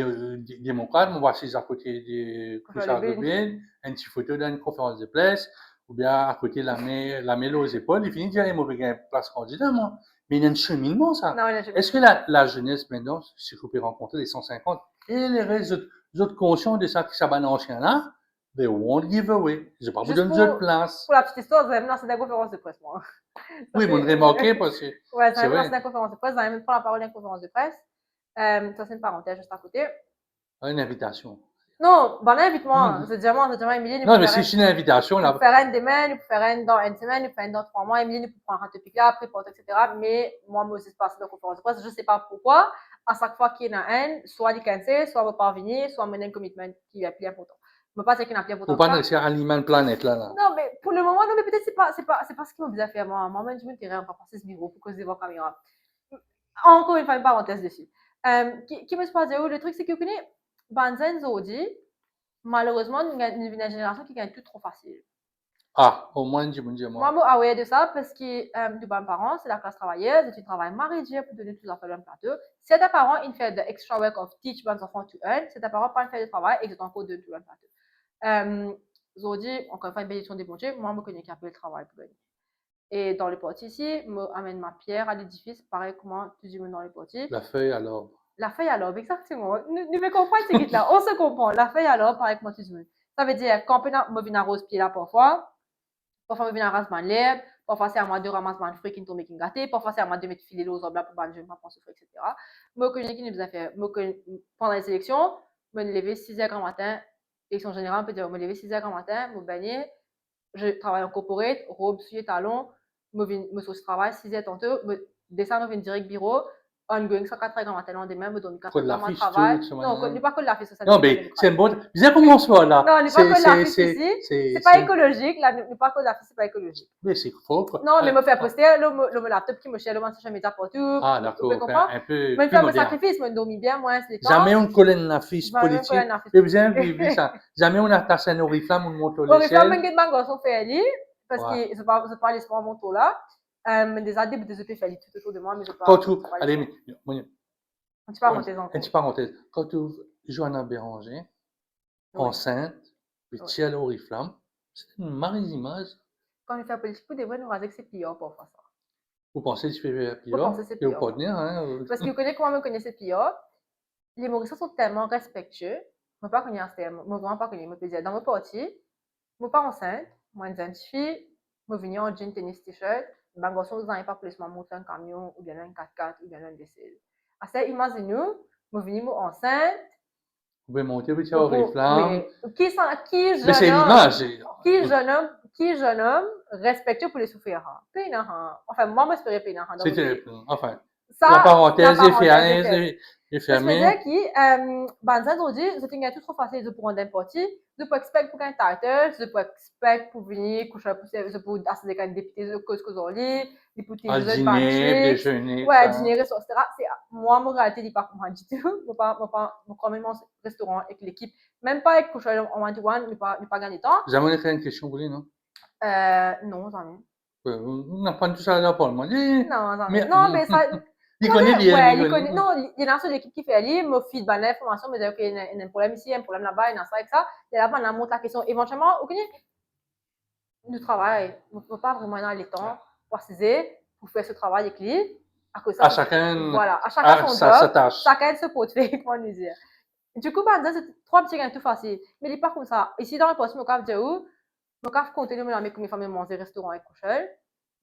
démocrate, mon voici à côté de Couchard Rubin, un petit photo dans une conférence de presse, ou bien à côté la main aux épaules, il finit de dire, il m'a gagné place candidat, moi. Mais il y a un cheminement, ça. Non, Est-ce que la jeunesse, maintenant, si vous pouvez rencontrer les 150, et les autres conscients de ça qui s'abattent ancien là, they won't give away. Je ne vais pas vous juste donner de place. pour la petite histoire, vous avez lancé une conférence de presse, moi. Oui, vous me remarquez parce que ouais, c'est vous avez lancé vrai, une conférence de presse, vous avez même pris la parole dans une conférence de presse. Ça, c'est une parenthèse juste à côté. une invitation. Non, ben invite-moi. C'est déjà moi, Émilie. Non, mais si c'est une invitation, là. Nous faire une demain, nous faire une dans une semaine, nous faire une dans 3 mois. Émilie, nous pouvons prendre un topic là, après, etc. Mais moi, moi aussi, je passe de la conférence de presse. Je ne sais pas pourquoi. À chaque fois qu'il y en a un, soit il cancel, soit il ne va pas venir, soit mener un commitment qui est plus important. Je ne veux pas dire qu'il y en a plus important. Pour pas réussir à alimenter une planète, là. Non, mais pour le moment, non, mais peut-être c'est pas ce qui m'a besoin de faire. Moi-même, je me dirais, on va passer ce bureau pour cause de vos caméras. Encore une fois, une parenthèse dessus. Qui me se passe le truc, c'est que vous connaissez, Banzen Zodi, malheureusement, nous avons une génération qui gagne tout trop facile. Ah, au moins, je me dis, Moi, moi. je suis aware de ça parce que de bons parents, c'est la classe travailleuse et tu travailles marié pour donner tout ça sur le plateau. Si tes parents, ils font de extra work of teach bons enfants to earn, si tes parents pas faire de travail et que tu encore de tout le plateau. Aujourd'hui, encore une fois, une bénédiction des bons dieux, moi, je connais qu'un peu le travail pour gagner. Et dans les parties ici, je amène ma pierre à l'édifice, pareil comment tu dis dans les parties. La feuille à l'arbre. La feuille à l'arbre, exactement. Nous me comprenons, c'est là. On se comprend. La feuille à l'arbre, pareil comment tu dis. Ça veut dire, quand on vient rose pied là parfois, parfois, je viens ramasser mes lèvres. Parfois, c'est à moi de ramasser mes fruits qui tombent et qui gâtés. Parfois, c'est à moi de mettre filer aux oblas pour que je ne pas penser, etc. Moi, je qui nous a fait. Pendant les élections, je me lever 6h du matin. Élection générale, on peut dire, je me lever 6h du matin, je me baigner. Je travaille en corporate, robe, souliers, talons. Je suis au travail, 6h tantôt. Je descends, je viens direct bureau. Ongoing, 104 heures matin, lendemain, je donne 4 Code heures dans mon l'affiche, travail. tout, ce Non, manière. n'est pas que la fiche, ça Non, n'est pas mais c'est démocratique. bon. Bien comment soit là. Non, n'est pas que la fiche ici. C'est pas c'est, écologique. Là, n'est pas que la fiche, c'est pas écologique. mais c'est faux, quoi. Non, mais me faire poster le laptop qui me cherche, le social media partout. Ah, Vous d'accord. comprenez? Un peu Me plus faire me moderne. sacrifice, me dormir bien, moins les temps. Jamais on colle une affiche Jamais on colle politique. une affiche J'ai bien politique. vu ça. Jamais on attache un oriflamme ou on monte Au référendum, l'échelle. je vais garçon faire lui, parce Ouais. que je parle l'espoir mon tour là. Des adeptes de EP faire tout autour de moi, mais je Quand parle. tu, allez, mais, Tu parles monter en une petite parenthèse. Quand tu Johanna Béranger, Oui. enceinte, puis Oui. tu à l'oriflamme, c'est une mauvaise image. Quand je fais politique, vous devez nous raser que c'est pire pour faire ça. Vous pensez que tu fais Vous pire? pensez que c'est Et vous pire. pas tenir, hein? Parce que vous connaissez comment me connaissez pire. Les Mauriciens sont tellement respectueux. Je ne pas connaître ce terme. Je ne vraiment pas connaître. Je peux dire, dans mon parti, je ne suis pas enceinte. Moi, une jeune fille, je viens en jean, tennis, t-shirt. Ben, garçon, vous n'avez pas plus me monter un camion, ou bien un 4x4, ou bien un DC. Alors, imaginez-nous, je viens enceinte. Vous pouvez monter, puis tu as l'oriflamme. Oui. Qui Mais c'est jeune homme, l'image. qui jeune homme respectueux pour les souffrir? Enfin, moi, je m'espérais payer dans C'était, enfin, ça, la parenthèse est je faisais fermée. que, banzan aujourd'hui, je tinha tout trop facile de prendre un parti, je peux expect pour un title, je peux expect pour venir coucher pour je peux assister avec un député de cause que j'en lis, député À de jeunes dîner, bantrix, déjeuner, ouais, ça. dîner, restaurant, etc. C'est, moi, mon réalité n'est pas comme moi du tout. Je pas, quand même au restaurant avec l'équipe, même pas avec coucher en one-to-one, ne pas gagner de temps. Jamais fait une question pour lui, non? Non, jamais. On n'a pas tout ça là pour le moment. Non, jamais. Non, mais ça, Il connaît ouais, il il connaît. connaît. Non, il y en a sur l'équipe qui fait aller, me feed ben, l'information, me dit, OK, il y a un problème ici, il y a un problème là-bas, il y a ça avec ça. Et là-bas, on monte la question. Éventuellement, OK, nous travaillons. On ne peut pas vraiment dans les temps pour préciser, pour faire ce travail avec lui. À chacun, voilà, à chacun son sa job, tâche. chacun se porte-fait, comment nous dire. Du coup, ben, c'est trois petits gains tout facile. Mais il n'est pas comme ça. Ici, dans le poste, je vais dire où, je vais continuer à me mes familles manger au restaurant avec Couchel.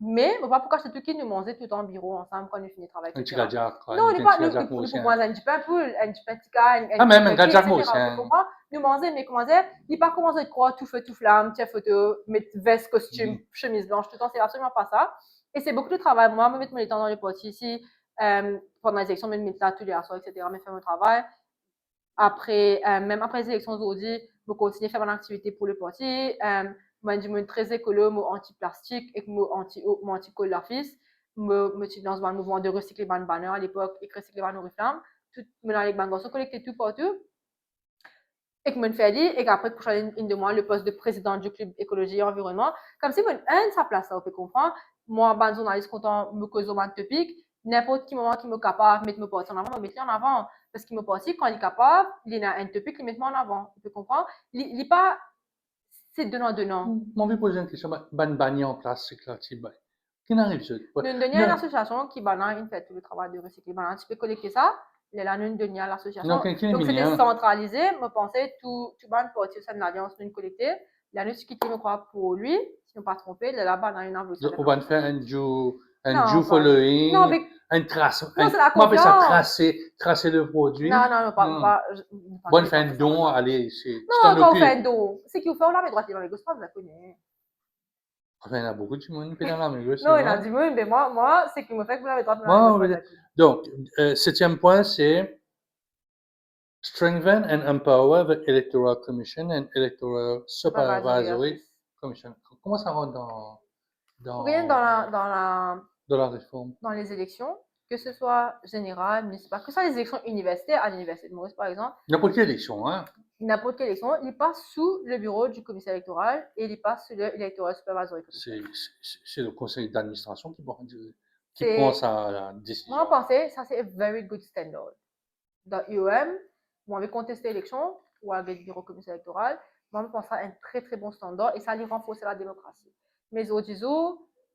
Mais, on va pourquoi c'est tout qui nous manger tout en bureau ensemble quand nous finissons de travailler. Un petit gadiac. Non, il n'est pas, nous pouvons manger un petit peu poule, un petit peu tika, Ah, même un gadiac aussi. Tu comprends? Nous manger, mais comment dire, il n'est pas commencé à croire tout feu, tout flamme, petite photo, mettre veste, costume, chemise blanche, tout le temps, c'est absolument pas ça. Et c'est beaucoup de travail. Moi, je me mettre mon temps dans les potes ici, pendant les élections, je me mettre là tous les soirs, etc., je fais mon travail. Après, même après les élections aujourd'hui, je continue à faire mon activité pour le parti. Moi, je suis très écolo, je suis anti-plastique et je suis anti-colle d'office. Je suis dans un mouvement de recycler les banners à l'époque et recycler les oriflammes. Tout, je suis dans les banners, collecter tout partout. Et que je fais dit, et qu'après, pour changer une de moi, le poste de président du club écologie et environnement. Comme si, un, sa place, ça, vous pouvez comprendre. Moi, ban journaliste content, me cause au topic. N'importe qui moment qui me capable, mettre me parti en avant, me mettre en avant. Parce qu'il me parti, quand il est capable, il a un topic, il met moi en avant. Vous pouvez comprendre? Il n'est pas, c'est donnant. Moi, je vais poser une question. Ban banni en place, c'est clair, tu Qui n'arrive pas? Nous donnons une association qui, il fait tout le travail de recycler. Tu peux collecter ça. Il est là, nous donnons l'association. Donc, c'était centralisé. Je pensais, tout le monde parti de l'alliance, nous collecter. La nous qui me croit pour lui, si je ne pas trompé, là-bas, on a une enveloppe. On va faire un due following, non, mais, un trace. Non, c'est la Moi, je confiance. ça tracer le produit. Non, pas. Bonne fin de don, allez, c'est. Non, quand on fait un don, c'est qu'il faut faire la droite et la gauche, pas vous la connaissez. Enfin, il y en a beaucoup de monde qui dans la gauche. Non, il y en a du monde, mais moi, c'est qu'il me fait que vous la droite et la gauche. Donc, septième point, c'est strengthen and empower the Electoral Commission and Electoral Supervisory Commission. Comment ça rentre dans Rien dans la réforme? Dans les élections, que ce soit général, municipal, que ce soit les élections universitaires à l'Université de Maurice, par exemple, N'importe quelle élection, hein. n'importe quelle élection, il passe sous le bureau du commissaire électoral et il passe sous l'Electoral Supervisory Committee. C'est le conseil d'administration qui prend C'est, la moi, je décision. pensais, ça c'est a very good standard. Dans UOM, on avait contesté l'élection ou avec le bureau commissaire électoral, moi, je pense que c'est un très très bon standard et ça allait renforcer la démocratie. Mais aujourd'hui,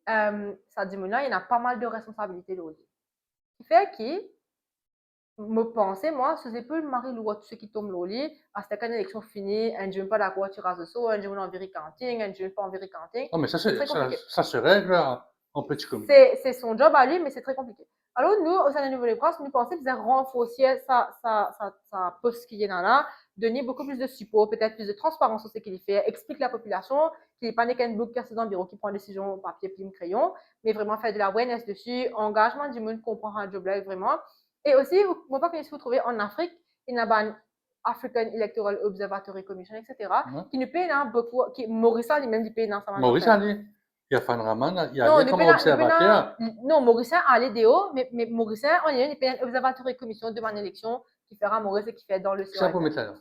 ça dit maintenant, il y a pas mal de responsabilités de Ce qui fait que, me penser, moi, c'est peu le mari ou tout ce qui tombe au lit, à cette élection finie, un jour pas d'accord, tu rases ça, un jour en véricanting, un jour pas en véricanting. Ah, mais C'est très compliqué. ça se règle en petit comité. C'est son job à lui, mais c'est très compliqué. Alors, nous, au sein de Nouvelle-Écosse, nous pensons que renforcer sa poste qui est là, donner beaucoup plus de support, peut-être plus de transparence sur ce qu'il fait, explique la population qu'il n'est pas qu'un book qui est dans le bureau qui prend des décisions papier, plume, crayon, mais vraiment faire de la awareness dessus, engagement du monde comprend un job là vraiment. Et aussi, moi, pas que vous trouvez en Afrique, il y a un African Electoral Observatory Commission, etc., qui nous paye beaucoup, qui Maurice lui-même du paye dans sa Maurice allait, il y a Fan Raman, il y non, allait comme observateur. non, Mauricien a les DO, mais Mauricien, on est un observateur et commission devant l'élection qui fera Maurice et qui fait dans le Ça pour CRFF. mettre là.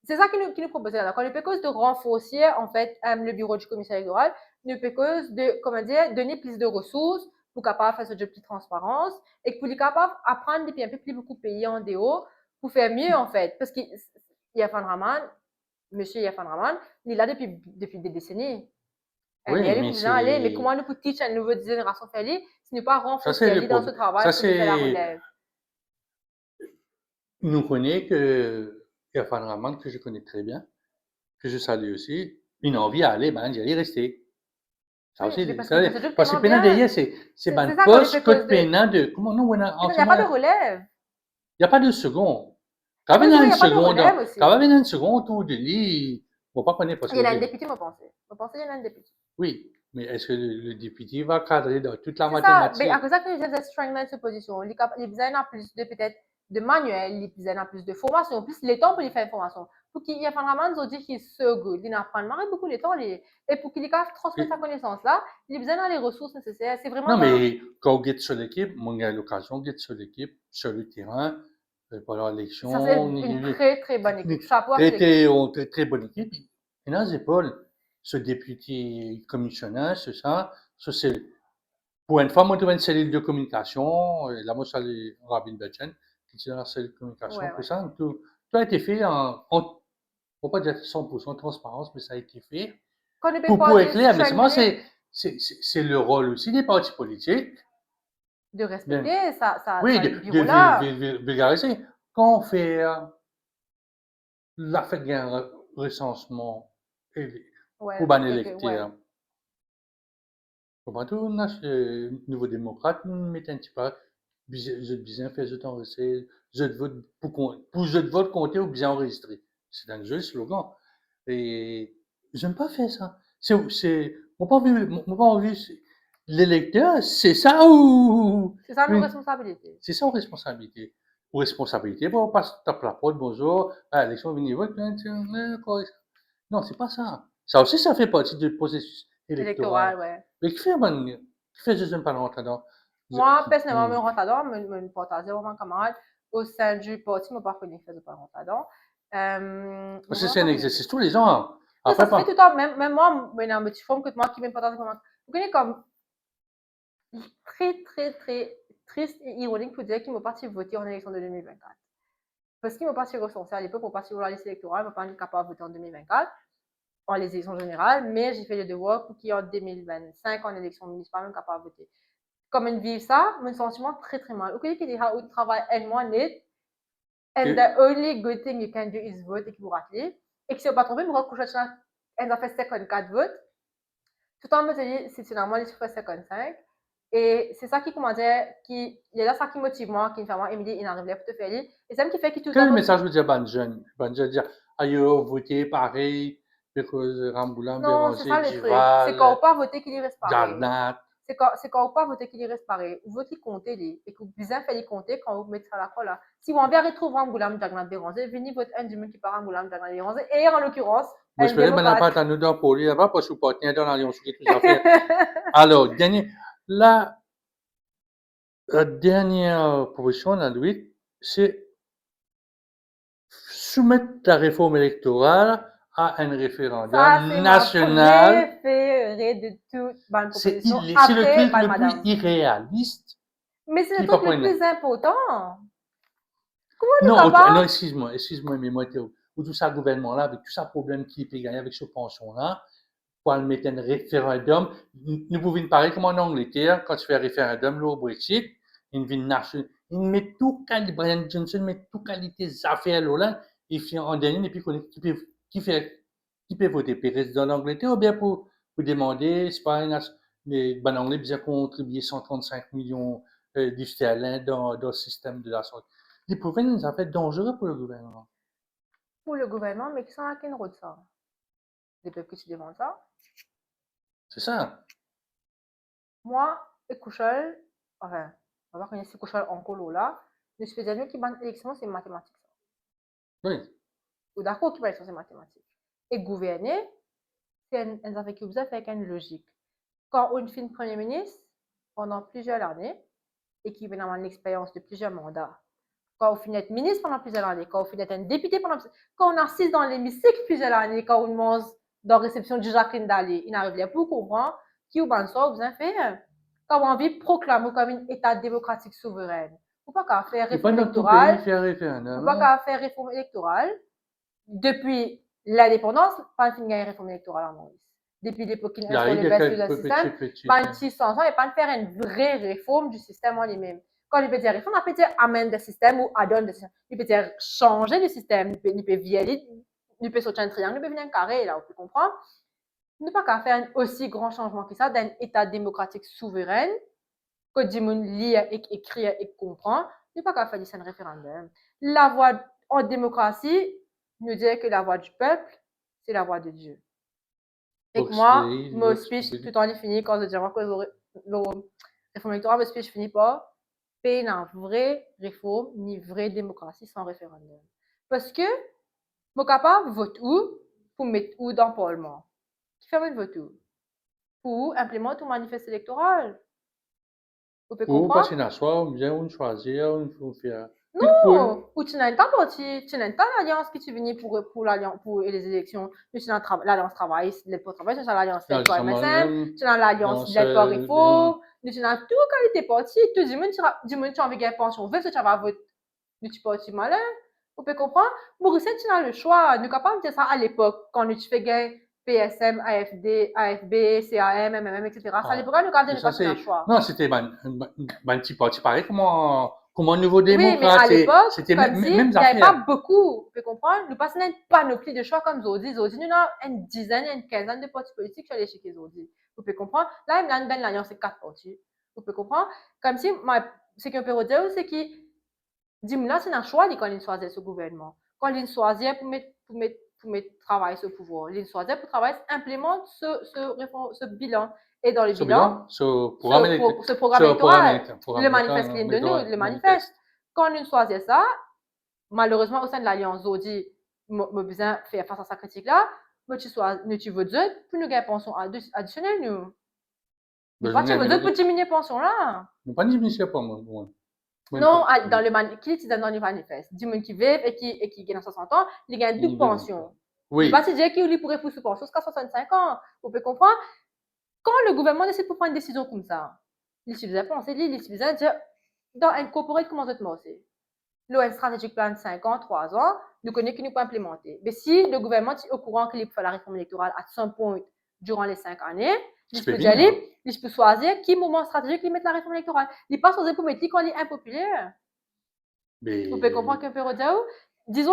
C'est ça qui nous propose là. Quand nous peut de renforcer, en fait, le bureau du commissaire électoral, nous peut de, comment dire, donner plus de ressources pour capable faire ce job de transparence et pour les capable apprendre depuis un peu plus beaucoup de pays en DO pour faire mieux, en fait. Parce qu'il y a Fan Raman, monsieur Yafan Raman, il est là depuis des décennies. Oui, mais mais comment nous pouvons teach à une nouvelle génération faire ce n'est pas renforcer c'est dans ce travail pour faire la relève. Nous connaissons que Irfan Rahman, que je connais très bien, que je salue aussi, il a envie d'aller, ben, d'y aller rester. Ça Oui, aussi, mais parce ça, que parce que Pénin derrière, c'est ben ça, poste que Pénin de, comment nous, on a, il n'y a pas de relève. Il n'y a pas de second. Quand il il y a n'y une a pas de seconde, relève aussi. quand il y a une seconde autour de lui, on ne va pas connaître parce Il y a un député, je pense. Je pense qu'il y a un député. Oui, mais est-ce que le député va cadrer dans toute la C'est ça, mais mathématique? après ça, que les gens strengthen cette position, les besoin plus de peut-être de manuels, les besoin plus de formation, plus les temps pour les faire formation. Pour qu'il y ait vraiment des outils qui sont good, il apprend beaucoup de temps, et pour qu'il ait transmettre sa connaissance là, il a besoin des ressources nécessaires. C'est vraiment. Non, mais quand on est sur l'équipe, moi, j'ai l'occasion d'être sur l'équipe, sur le terrain, pendant l'élection. Ça, c'est une très, très bonne équipe. Chapeau à cette cette équipe. Très, très bonne équipe. Et dans les épaules, ce député commissionnaire, c'est ça. Ça, c'est, pour une fois, moi, j'ai une cellule de communication. Là, moi, c'est Rabin Bachan, qui est dans la cellule de communication. Ouais, Pour ça, tout a été fait on ne peut pas dire 100% de transparence, mais ça a été fait. Pour être clair, mais c'est le rôle aussi des partis politiques. De respecter ça Oui, bureau-là. de vulgariser. Quand on fait la fête d'un recensement pour un électeur, comment tout, nouveau démocrate, mais un petit peu, je bien fait, je t'en recette, je vote pour je vote compter ou bien enregistré. C'est un joli slogan. Et j'aime pas faire ça. Mon pas envie, l'électeur, c'est ça ou. C'est ça nos responsabilités. C'est ça, responsabilité. Ou responsabilité, bon, on passe, tape la porte, bonjour, à l'élection, venez voter, non, c'est pas ça. Ça aussi, ça fait partie du processus électoral. Ouais. Mais qui fait juste un parlementaire dedans? Moi, personnellement, je rentre dedans, je partage vraiment camarade au sein du parti, je ne pas connu faire de parlementaire dedans. Parce que c'est un exercice tous les ans. Après, ça se fait tout le temps, même moi, dans un petit forme que moi qui me partage comment. Vous connaissez comme très, très, très triste et ironique pour dire qu'il m'a parti voter en élection de 2024. Parce qu'il m'a parti recenser à l'époque pour partir sur la liste électorale, je ne pas capable de voter en 2024, en les élections générales, mais j'ai fait le devoir pour qu'il y ait en 2025, en élection municipale, je capable de voter. Comme une vie, ça, mon sentiment très, très mal. Vous connaissez qu'il y a un travail énormément net, and the only good thing you can do is vote et qu'il vous rappelle. Et que si on ne pas trompé, je vais coucher ça, elle a fait 54 votes. Tout en me dit, c'est finalement, il fait 55. Et c'est ça qui, comment dire, il y a là ça qui motive moi, qui me fait moi, Émilie, il arrive là pour te faire lire. Et c'est ça qui fait que tout le temps. Quel message vous dire, ban jeune? Ban jeune dire, aïe, voter pareil, parce que Rambouillet, non, c'est ça le truc. C'est quand on pas voter qu'il y reste pareil. C'est quand on pas voter qu'il y reste pareil. Vous votez compter, et que vous bien fait les compter quand vous mettez ça à la colle là. Si vous en verrez retrouver Rambouillet, Jagnan Béranger, venez voter un du monde qui part Rambouillet, Jagnan Béranger. Et en l'occurrence, moi, je peux pas à nous donner pour lui, là-bas, parce que vous partez dans l'alliance, tout à fait. Alors, dernier, là, La dernière proposition, la 8, c'est soumettre la réforme électorale à un Ça, référendum c'est ma national. préférée de toutes les C'est propositions c'est le après truc Bal le plus Madame. irréaliste Mais c'est qui le est pas truc le possible. plus important. Comment nous Non, non, capables? excuse-moi, mais moi, ou tout ça gouvernement-là, avec tout ça problème qui peut gagner avec ce pension-là, pour le mettre un référendum, nous pouvons parler comme en Angleterre, quand tu fais un référendum, là, au Brexit, une ville nationale, il met tout, Brian Johnson met tout qualité affaires là, et puis en dernier, et puis qui fait, qui peut voter pour rester dans l'Angleterre, ou bien pour demander, c'est pas mais, ben, l'anglais, bien contribuer 135 millions de sterling dans le système de la santé. Les provinces, nous ont fait dangereux pour le gouvernement. Pour le gouvernement, mais qui sont à quelle route ça? Les peuples qui demandent ça. C'est ça. Moi, et Kouchol, enfin, on va voir quand il y a Kouchol en colo là, le spécialiste qui bat l'élection, c'est mathématiques. Oui. Ou d'accord qui bat l'élection, c'est mathématiques. Et gouverner, c'est un affaire qui vous a fait avec une logique. Quand on fait premier ministre pendant plusieurs années et qui vient avoir l'expérience de plusieurs mandats, quand on finit d'être ministre pendant plusieurs années, quand on finit d'être un député pendant plusieurs années, quand on assiste dans l'hémicycle plusieurs années, quand on mange dans la réception de Jacqueline Dallé, il n'arrive pas pour comprendre qui ou bien ça, vous en fait, quand on a envie de proclamer comme un État démocratique souverain. Faut pas qu'à faire Et pas réforme dans tout pays électorale, faire faut référendum, pas hein. qu'à faire réforme électorale. Depuis l'indépendance, pas de faire réforme électorale en Maurice. Depuis l'époque qu'il Il instaure arrive les de baisses sur le quelques système, petits, pas de 600 ans et pas de faire une vraie réforme du système en lui-même. Quand il peut dire réforme, on peut dire amende le système ou add-on le système. Il peut dire changer le système, il peut vieillir, il peut sortir un triangle, il peut venir un carré, là, on peut comprendre. Il n'est pas qu'à faire un aussi grand changement que ça d'un État démocratique souverain, que du monde lit, écrit et comprend. Il n'est pas qu'à faire un référendum. La voie en démocratie nous dit que la voix du peuple, c'est la voix de Dieu. Et que moi, mon speech, tout en est fini, quand je dis que le réforme électorale, mon speech finit par payer une vraie réforme, ni vraie démocratie sans référendum. Parce que, mon capable vote où pour mettre où dans le Parlement? Qui fait un vote où? Pour implémenter un manifeste électoral. Vous pouvez ou comprendre? passer la soirée, bien on choisir, on faut faire coup de poule. Non, ou tu n'as pas parti, tu n'as pas l'alliance qui tu venais pour l'alliance pour les élections. Tu n'as l'alliance travail, l'aide pour travail, tu as l'alliance Là, l'aide pour MSM, justement, tu as l'alliance dans l'aide pour ce, réforme, tu as tout qualité parti, tout du monde tu as envie de gagner pension, veux tu vas voter, tu parti malin. Vous pouvez comprendre? Maurice, tu as le choix. Nous capable de dire ça à l'époque quand tu fais gagner PSM, AFD, AFB, CAM, MMM, etc. Ça à l'époque, nous capable de ne ça pas faire un c'est, choix. non, c'était ben petit parti pareil comme un nouveau Oui, mais à démocrate, l'époque, c'était comme si, même il n'y avait pas affaires. beaucoup, vous pouvez comprendre, nous passons une panoplie de choix comme Zodi. Zodi, nous avons une dizaine, une quinzaine de partis politiques sur les chez Zodi. Vous pouvez comprendre. Là, il y a une alliance, c'est 4 partis. Vous pouvez comprendre. Comme si, ce qu'on peut dire, c'est que, dis-moi, là, c'est un choix quand il choisit ce gouvernement. Quand il choisit pour mettre travail sur le pouvoir. Il choisit pour travailler, implémente ce bilan. Et dans le Ce bilan, bilan, ce programme électoral, le manifeste qu'il de nous, le manifeste. Quand nous choisissons ça, malheureusement, au sein de l'Alliance Zodi, je besoin de faire face à cette critique-là, mais tu veux dire, pour nous gagner pension additionnelle, nous. Nous pas, tu veux dire, pour diminuer pension là. nous pas diminuer pas moi. Non, dans le qui est dans le manifeste, du monde qui vivent et qui gagne 60 ans, il gagne double pension. Il pas dire qu'il pourrait pousser pension jusqu'à 65 ans. Vous pouvez comprendre? Quand le gouvernement décide de prendre une décision comme ça, il suffisait de penser, il suffisait de dire, dans un corporate, comment ça te marcher? L'ON stratégique plan de 5 ans, 3 ans, nous connaissons qu'il nous peut implémenter. Mais si le gouvernement est au courant qu'il faut faire la réforme électorale à some point durant les 5 années, il peut dire, il peut choisir quel moment stratégique il met la réforme électorale. Il n'est pas censé pour mettre quand il est impopulaire. Vous pouvez comprendre qu'un peu redire. Disons,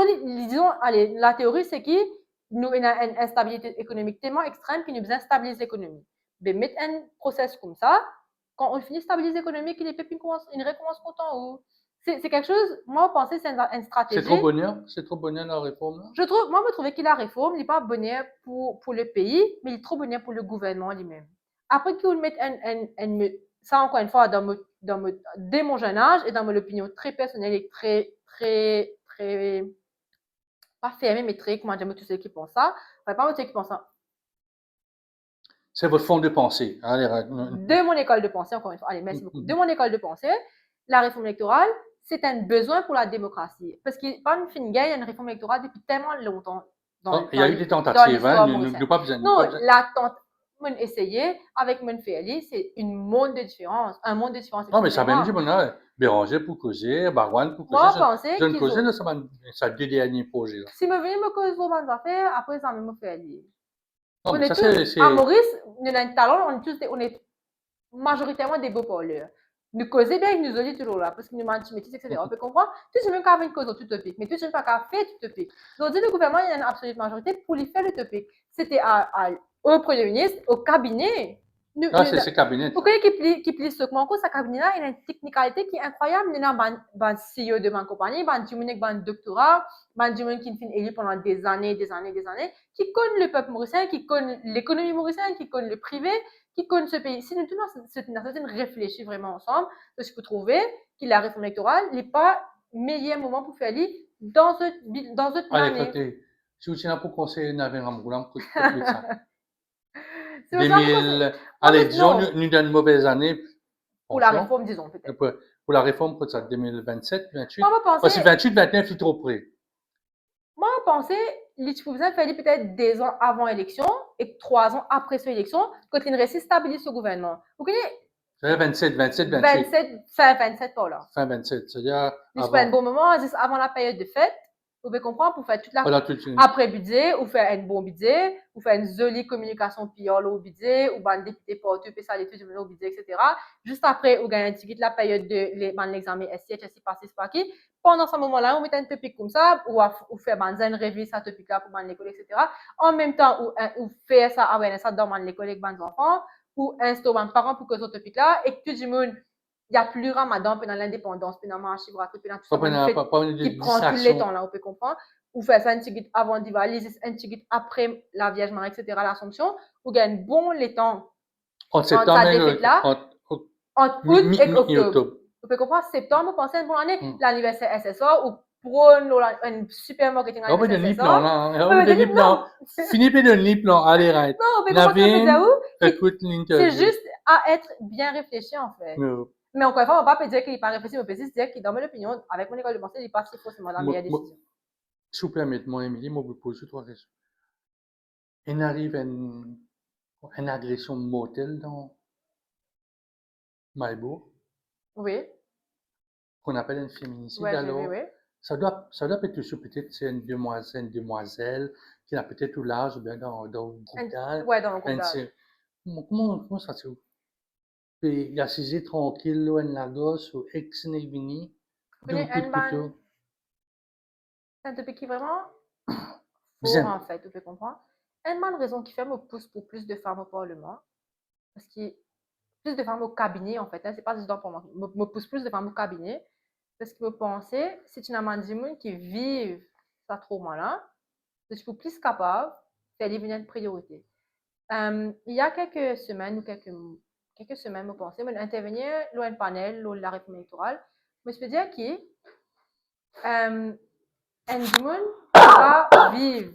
allez, la théorie, c'est qu'il nous a une instabilité économique tellement extrême qu'il nous besoin de stabiliser l'économie. Mais mettre un process comme ça, quand on finit de stabiliser l'économie, qu'il est fait une recommence content ou c'est quelque chose, moi, je pense que c'est une stratégie. C'est trop bonheur la réforme là? Moi, je trouve que la réforme n'est pas bonheur pour le pays, mais il est trop bonheur pour le gouvernement lui-même. Après qu'il mette ça, encore une fois, dès mon jeune âge et dans mon opinion très personnelle et très, pas fermée, mais très, comment dire, tous ceux qui pensent ça, enfin, pas tous ceux qui pensent ça. C'est votre fond de pensée. De mon école de pensée, encore une fois, allez, merci beaucoup. De mon école de pensée, la réforme électorale, c'est un besoin pour la démocratie. Parce qu'il n'y a pas une fin gagne, une réforme électorale depuis tellement longtemps Il y a eu des dans tentatives, hein, l'histoire mauricienne. nous pas besoin. Non, la tentative, essayer avec mon fait, c'est un monde de différence. Non, mais ça même Excusez-moi. dit, on a Béranger pour causer, Barouane pour Moi, causer. je pensais Je ne qu'ils causais, ont. là, ça deux derniers projets, là. Si me venez me cause vos bonnes affaires, après ça me fait aller. Non, On mais est ça, tous, à Maurice, nous avons un talent, on est majoritairement des beaux parleurs. Nous causons bien, nous dit toujours là, parce que nous mathématiques, etc. On peut comprendre. Tout le monde a une cause utopique, mais tout le monde n'a pas fait utopique. Donc, le gouvernement, il y a une absolue majorité pour lui faire l'utopique. C'était au Premier ministre, au cabinet. Ah, c'est ce cabinet. Vous voyez qui plie ce concours, sa cabinet-là, il a une technicalité qui est incroyable. Il y a un CEO de ma compagnie, un Jumunek, un doctorat, un Jumunek qui est élu pendant des années, qui connaît le peuple mauricien, qui connaît l'économie mauricienne, qui connaît le privé, qui connaît ce pays. Si nous tous réfléchir vraiment ensemble, je peux trouver que la réforme électorale n'est pas le meilleur moment pour faire aller dans cette Allez, année. écoutez, si vous tenez pour conseiller Navin Ramroulam, pour plus de ça. C'est pour ça que 2000, allez, disons, nous dans une mauvaise année. pour la réforme, disons peut-être. Pour la réforme, pour ça, 2027, 28. Moi, Parce que 28, 29, il est trop près. Moi, je pensais qu'il faisait peut-être 2 ans avant l'élection et 3 ans après cette élection, quand il restait stabiliser ce gouvernement. Vous connaissez? 27, 27, 28. 27, fin 27 par là. Fin 27, c'est-à-dire. C'est pas un bon moment, juste avant la période de fête. Vous pouvez comprendre, pour faire toute la. Après budget, ou faire un bon budget, ou faire une jolie communication piole au budget, ou ban député porteur, puis ça les tout au budget, etc. Juste après, vous gagnez un ticket la période de l'examen SCH, SC passé, par qui. Pendant ce moment-là, on met un topic comme ça, ou faire une revue ça topic-là pour l'école, etc. En même temps, ou faire ça, ça dans l'école avec les enfants, ou instaurer un parent pour que ce topic-là, et que tout le monde. Il n'y a plus Ramadan pendant l'indépendance, pendant le marché, pendant tout ça, qui prend tout le temps là, on peut comprendre. Ou faire ça un petit avant Diwali, un petit après la Vierge Marie, etc., l'Assomption, ou gagne bon les temps entre septembre entre août et octobre. Vous pouvez comprendre, septembre, vous pensez à une bonne année, l'anniversaire SSA, ou pour un super marketing anniversaire SSA. Fini de le plan, allez, right. Non, mais c'est juste à être bien réfléchi en fait. Mais encore une fois, on ne va pas dire qu'il n'est pas réfléchi, mais on peut juste dire que dans mon opinion, avec mon école de pensée, il n'est pas si forcément la meilleure décision. Si vous permettez-moi, Émilie, moi, je vous pose 3 questions. Il arrive une agression mortelle dans Maïbo. Oui. Qu'on appelle un féminicide. Ouais, alors, oui. Ça doit être sur peut-être une demoiselle qui a peut-être tout l'âge ou bien dans le groupe d'âge. Ouais, dans le groupe d'âge. Comment ça se fait? Puis il a saisi tranquille, là, en Lagos, ou ex-Nevini. C'est un topic qui est vraiment fort, en fait, tu peux comprendre. Une bonne raison qui fait me pousse pour plus de femmes au Parlement, parce que plus de femmes au cabinet, en fait, c'est pas juste pour moi, me pousse plus de femmes au cabinet, parce que je pensais, si tu n'as pas des gens qui vivent ça trauma-là, je suis plus capable de devenir une priorité. Il y a quelques semaines, je pensais, mais intervenir dans un panel, dans la réforme électorale, je me suis dit que un monde va vivre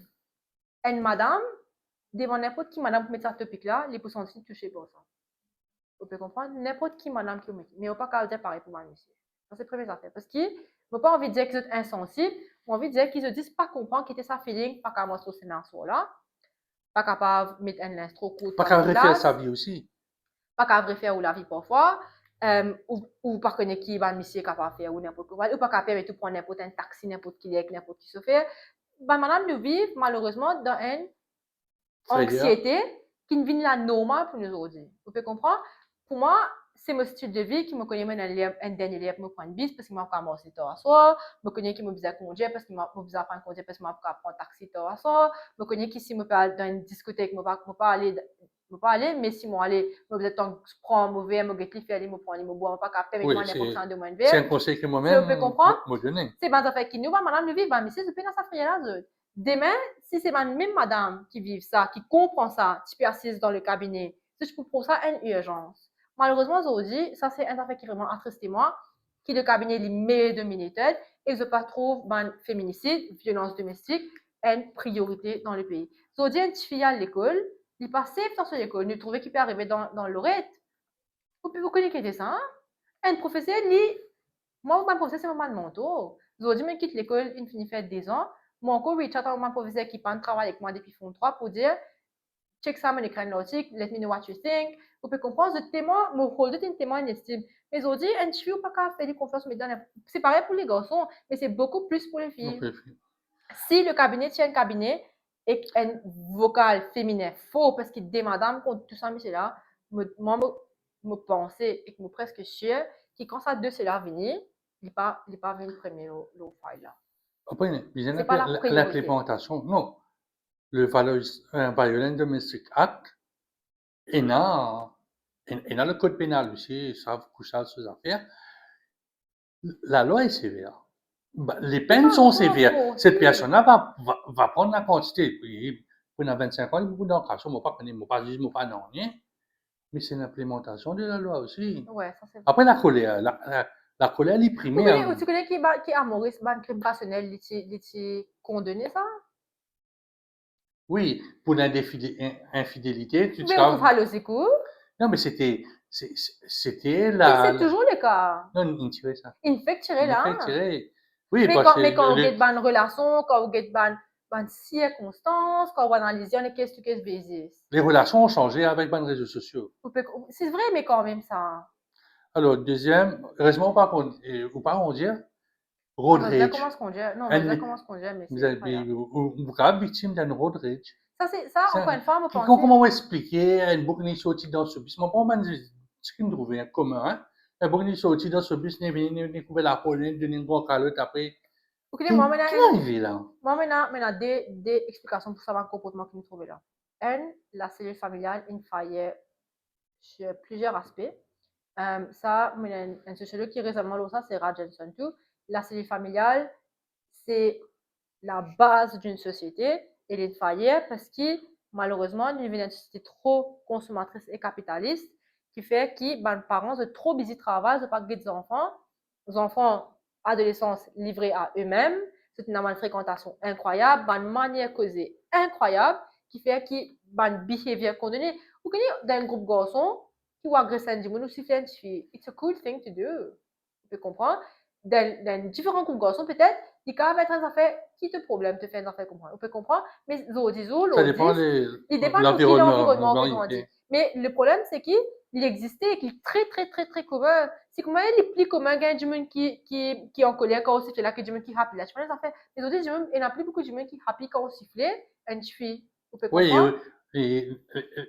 une madame devant n'importe qui madame pour mettre ça topic-là, les pourcentages touchés par ça. Vous pouvez comprendre? N'importe qui madame qui met. Mais on ne peut pas dire pareil pour moi, monsieur. Ça, c'est la première affaire. Parce qu'ils n'ont pas envie de dire qu'ils sont insensibles, ils ont envie de dire qu'ils ne disent pas comprendre qui était sa feeling, pas capable de se lancer là, pas capable de mettre un linge trop court. Pas capable de refaire sa vie aussi. Pas capable de refaire la vie parfois. Ou pas connaître qui va monsieur capable de faire ou n'importe quoi. Ou pas capable de prendre n'importe un taxi, n'importe qui se fait. Madame nous vit malheureusement dans une anxiété qui ne vient la normale pour nous aujourd'hui. Vous pouvez comprendre? Pour moi, c'est mon style de vie qui me connaît un dernier lieu pour me prendre bis parce qu'il m'a commencé tard à soir. Je connais qui me besoin conduire parce qu'il m'a besoin prendre conduire parce qu'il m'a prendre taxi tard à soir. Je connais qui si me peut aller dans une discothèque, je ne pas aller, mais si moi aller, je besoin de prendre mon verre, me get faire aller me prendre me boire, pas capter avec moi n'importe quoi de mon verre. C'est un conseil que moi-même je peux comprendre. donner. C'est pas fait qui nous va madame le vivre, mais c'est pas dans sa frière là. Demain, si c'est ma même madame qui vit ça, qui comprend ça, tu peux assise dans le cabinet, si je comprends ça, une urgence. Malheureusement, aujourd'hui, ça c'est un affaire qui vraiment attristé moi, qui le cabinet est meilleur de militaire et je pas trouve féminicide, violence domestique, une priorité dans le pays. Aujourd'hui, une fille à l'école, il passe dans son école, il trouve qu'il peut arriver dans l'oreille. Vous connaissez ça, hein? Un professeur, lui, Moi, mon professeur, c'est mon mentor. Aujourd'hui, je quitte l'école, il finit faire 2 ans. Mon cours, reach out à mon professeur qui prend travail avec moi depuis fond 3 pour dire, check ça, mon écran l'article, let me know what you think. Vous pouvez comprendre, le témoin, mon rôle de témoin en estime. Mais aujourd'hui, un cheveu pas qu'à faire des confiances, mais c'est pareil pour les garçons, mais c'est beaucoup plus pour les filles. OK. Si le cabinet tient un cabinet et un vocal féminin faux parce qu'il dit madame contre tout ça, mais c'est là, moi, me penser et que me presque sûr que quand ça deux c'est là venir, il pas venu premier le file là. Après, bien C'est pas la priorité. l'implémentation, non. Le Violence Domestic Act, il y a le code pénal aussi, ils savent coucher sur les affaires. La loi est sévère. Les peines sont sévères. Cette personne-là va prendre la quantité. Puis, pendant 25 ans, il y a beaucoup d'encarcération. Je ne pas dire, je ne pas non, rien. Mais c'est l'implémentation de la loi aussi. Ouais, ça c'est vrai. Après, la colère, la colère, elle est primaire. Tu connais qui est amoriste, un crime passionnel, il est condamné ça? Oui, pour l'infidélité, tu Mais on diras. trouve le secours. Non, mais c'était Et c'est toujours le cas. Non, il tirait ça. Il fait tirer Il là. fait tirer. Oui, Mais parce que quand on get une relation, quand on get une circonstance, quand on analyse on est qu'est-ce que c'est basis. les relations ont changé avec les réseaux sociaux. C'est vrai, mais quand même ça. Alors, deuxième, heureusement, ou pas on dit, road On va dire rage. comment se conduire. Non, on va dire comment se conduire, mais Vous c'est incroyable. êtes victime d'un road rage. Ça, encore une fois, on Comment on expliquer à une boucle qui sortie dans ce bus? Moi, pour moi, ce qui me trouvait un commun, hein? La boucle qui sortie dans ce bus, n'est venu découvrir la police, donner une bonne calotte après. Moi, Qu'est-ce qui est arrivé là? Moi, maintenant, deux explications pour savoir le comportement qu'il me trouvait là. La cellule familiale, il faillait sur plusieurs aspects. Ça, un sociologue qui récemment lu ça, c'est Rajenson tout. La cellule familiale, c'est la base d'une société et il faillait parce que malheureusement, il vient d'une société trop consommatrice et capitaliste qui fait que les parents sont trop busy travail, de pas des enfants, les enfants adolescents livrés à eux-mêmes, c'est une fréquentation incroyable, une manière causée incroyable qui fait que une behavior qu'on donne. Vous connaissez dans un groupe garçon qui va agresser un dimanche ou siffler une fille, it's a cool thing to do. Vous pouvez comprendre? Dans différents groupes garçons, peut-être, il peut être un affaire qui te problème, te fait un affaire comprendre. On peut comprendre, mais Ça dépend il dépend de l'environnement. l'environnement que grandit. Mais le problème, c'est qu'il existait et qu'il est très, très, très, très commun. C'est comment il est plus commun qu'un du qui est en colère quand on siffle là, que du monde qui est happy là. Tu vois les affaires. Les autres, il n'y a plus beaucoup de monde qui est happy quand on siffle, une fille. Vous pouvez comprendre? Oui,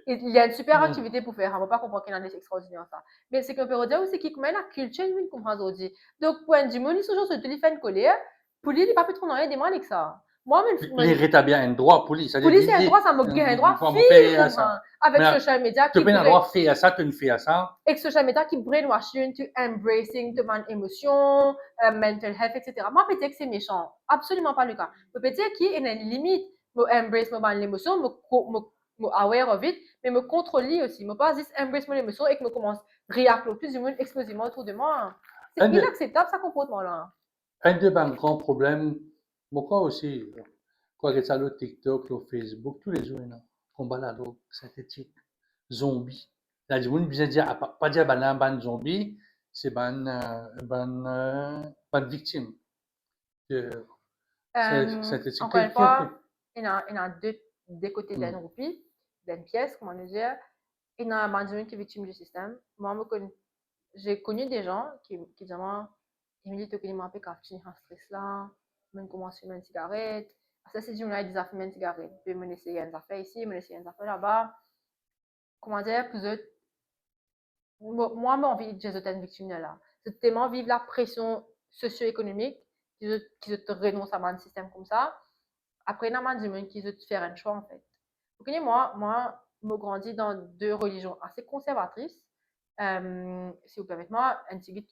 Il y a une super activité pour faire. On ne va pas comprendre qu'il y a des extraordinaires ça. Mais ce qu'on peut dire aussi, c'est comment la culture, il comprend aujourd'hui. Donc, pour un dimanche, il toujours se téléphone colère. Pour lui, il n'est pas plus trop dans les demandes avec ça. Moi, les rétablir un droit pour lui. Pour lui, c'est un droit, ça me gagne un droit fille, avec social media qui... Tu peux un droit faire ça, tu ne fais ça. Avec social media qui brainwash you into embracing de mon émotion, mental health, etc. Moi, peut-être que c'est méchant. Absolument pas le cas. Peut-être qu'il y a une limite. Me embrace l'émotion, me aware of it, mais me contrôler aussi. Me pas juste embrace mon émotion et que me commence à réacter plus du monde explosivement autour de moi. C'est inacceptable, ce comportement-là. Un des grands problèmes, moi aussi, quoi que ça, le TikTok, le Facebook, tous les jours, combat la drogue synthétique, zombie. Là, je veux dire, pas dire ban zombie, c'est ban victime. Encore une fois, il y a deux côtés d'un roupie, d'une pièce, comment dire. Il y a un individu qui est victime du système. Moi, j'ai connu des gens qui disent ils me disent que je peux finir en stress là, je commence à fumer une cigarette. Ça, c'est du monde qui a fumé une cigarette. Je me laisser une affaire ici, je me laisser une affaire là-bas. Comment dire, moi, j'ai envie de être une victime là. C'est tellement vivre la pression socio-économique qui te renonce à un système comme ça. Après, il y a des gens qui veulent faire un choix en fait. Vous voyez, moi, je grandis dans deux religions assez conservatrices. Si vous permettez, moi, intégrite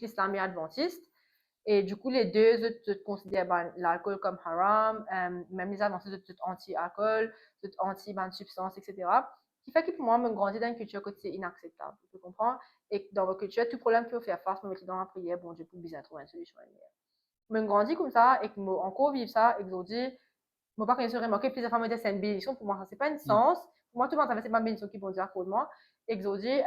l'islam et adventiste. Et du coup, les deux considèrent l'alcool comme haram, même les adventistes sont anti-alcool, anti-substances, etc. Ce qui fait que pour moi, je grandis dans une culture que c'est inacceptable. Vous comprenez? Et dans votre culture, tout problème que vous faire face, je me mets dans la prière, bon Dieu, pour bien trouver une solution. Je grandis comme ça et que je encore vivre ça et que je dis, je ne pas connaître remarquer plusieurs femmes c'est une bénédiction pour moi, ça c'est pas une sens. Pour moi, tout le monde, c'est pas une bénédiction qui vont dire pour moi. Et que je dis,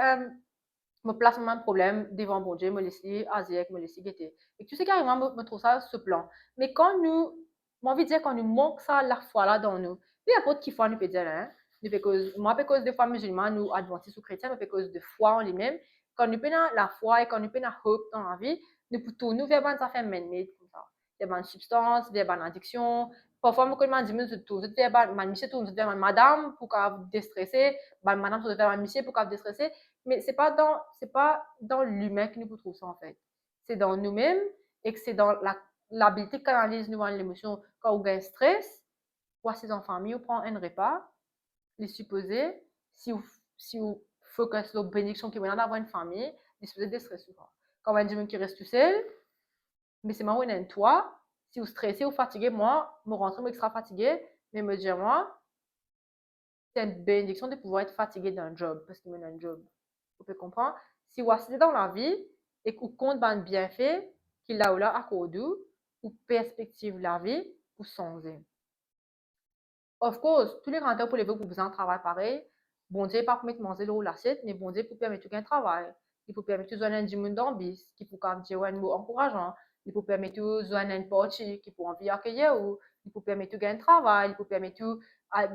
me place mon problème devant bon Dieu, me laisser asiek, me laisser guetter. Et tu sais carrément, me trouve ça ce plan. Mais quand nous, moi, envie de dire, quand nous manque ça, la foi là dans nous, il y a pas de qui foi, nous peut dire, hein. Nous fait cause, moi, parce des fois musulmans, nous adventistes ou chrétiens, nous fait cause de foi en lui-même. Quand nous prenons la foi et quand nous prenons hope dans la vie, nous pouvons tourner vers bonnes affaires man-made, comme ça. Des bonnes substances, des bonnes addictions. Parfois, moi, quand je me dis, tout vers ma monsieur, tout vers madame pour qu'elle déstresser, madame, tout vers ma monsieur pour qu'elle déstresser. Mais c'est pas dans l'humain que nous pouvons trouver ça, en fait. C'est dans nous-mêmes et que c'est dans l'habilité qu'on analyse nous l'émotion. Quand on a un stress, voici en famille, on prend un repas, les supposés, si vous focus sur la bénédiction qui vient d'avoir une famille, les supposés de stress souvent. Quand on a des gens qui restent tout seul, mais c'est moi, on est toi, si vous stressez ou fatigué, moi, me rentrer extra fatigué, mais me dire, moi, c'est une bénédiction de pouvoir être fatigué d'un job, parce qu'il mène un job. Vous pouvez comprendre? Si vous êtes dans la vie et que vous comptez bien bienfait qu'il a ou là à côté ou perspective la vie pour changer. Of course, tous les renteurs pour les vous pour besoin de travail pareil, bon Dieu pas permettre de manger l'eau l'assiette, mais bon Dieu pour permettre un travail. Il peut permettre de joindre un monde d'ambition, qui peut dire un mot encourageant. Il peut permettre de joindre un parti qui peut envie accueillir ou il peut permettre de gagner un travail, il peut permettre de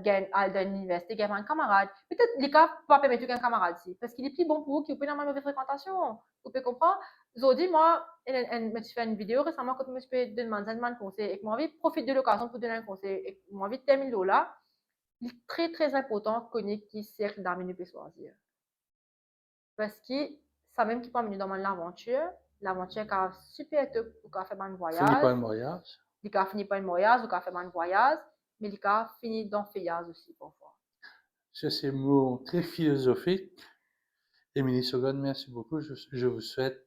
gagner à l'université, gagner un camarade. Peut-être les cas pas permettre de gagner un camarade si, parce qu'il est plus bon pour vous, qu'il peut avoir une mauvaise fréquentation. Vous pouvez comprendre? Aujourd'hui, moi, je me suis fait une vidéo récemment quand je me suis fait demander un conseil et que moi, je profite de l'occasion pour donner un conseil et que moi, je termine là. Il est très, très important qu'on ait qui cercle d'amis peut choisir. Parce que ça même qui peut amener dans l'aventure, l'aventure qui a super top pour faire un Fini voyage, par le mariage. il a fini par un voyage, ou qui a fait un voyage, mais il a fini dans le feuillage aussi parfois. Sur ces mots très philosophiques, Émilie Saugon, merci beaucoup. Je vous souhaite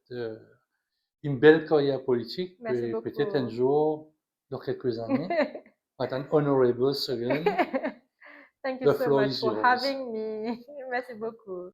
une belle carrière politique, Merci et beaucoup. peut-être un jour, dans quelques années, être honorable Saugon. Thank you The so floor much is for yours. having me. Merci beaucoup.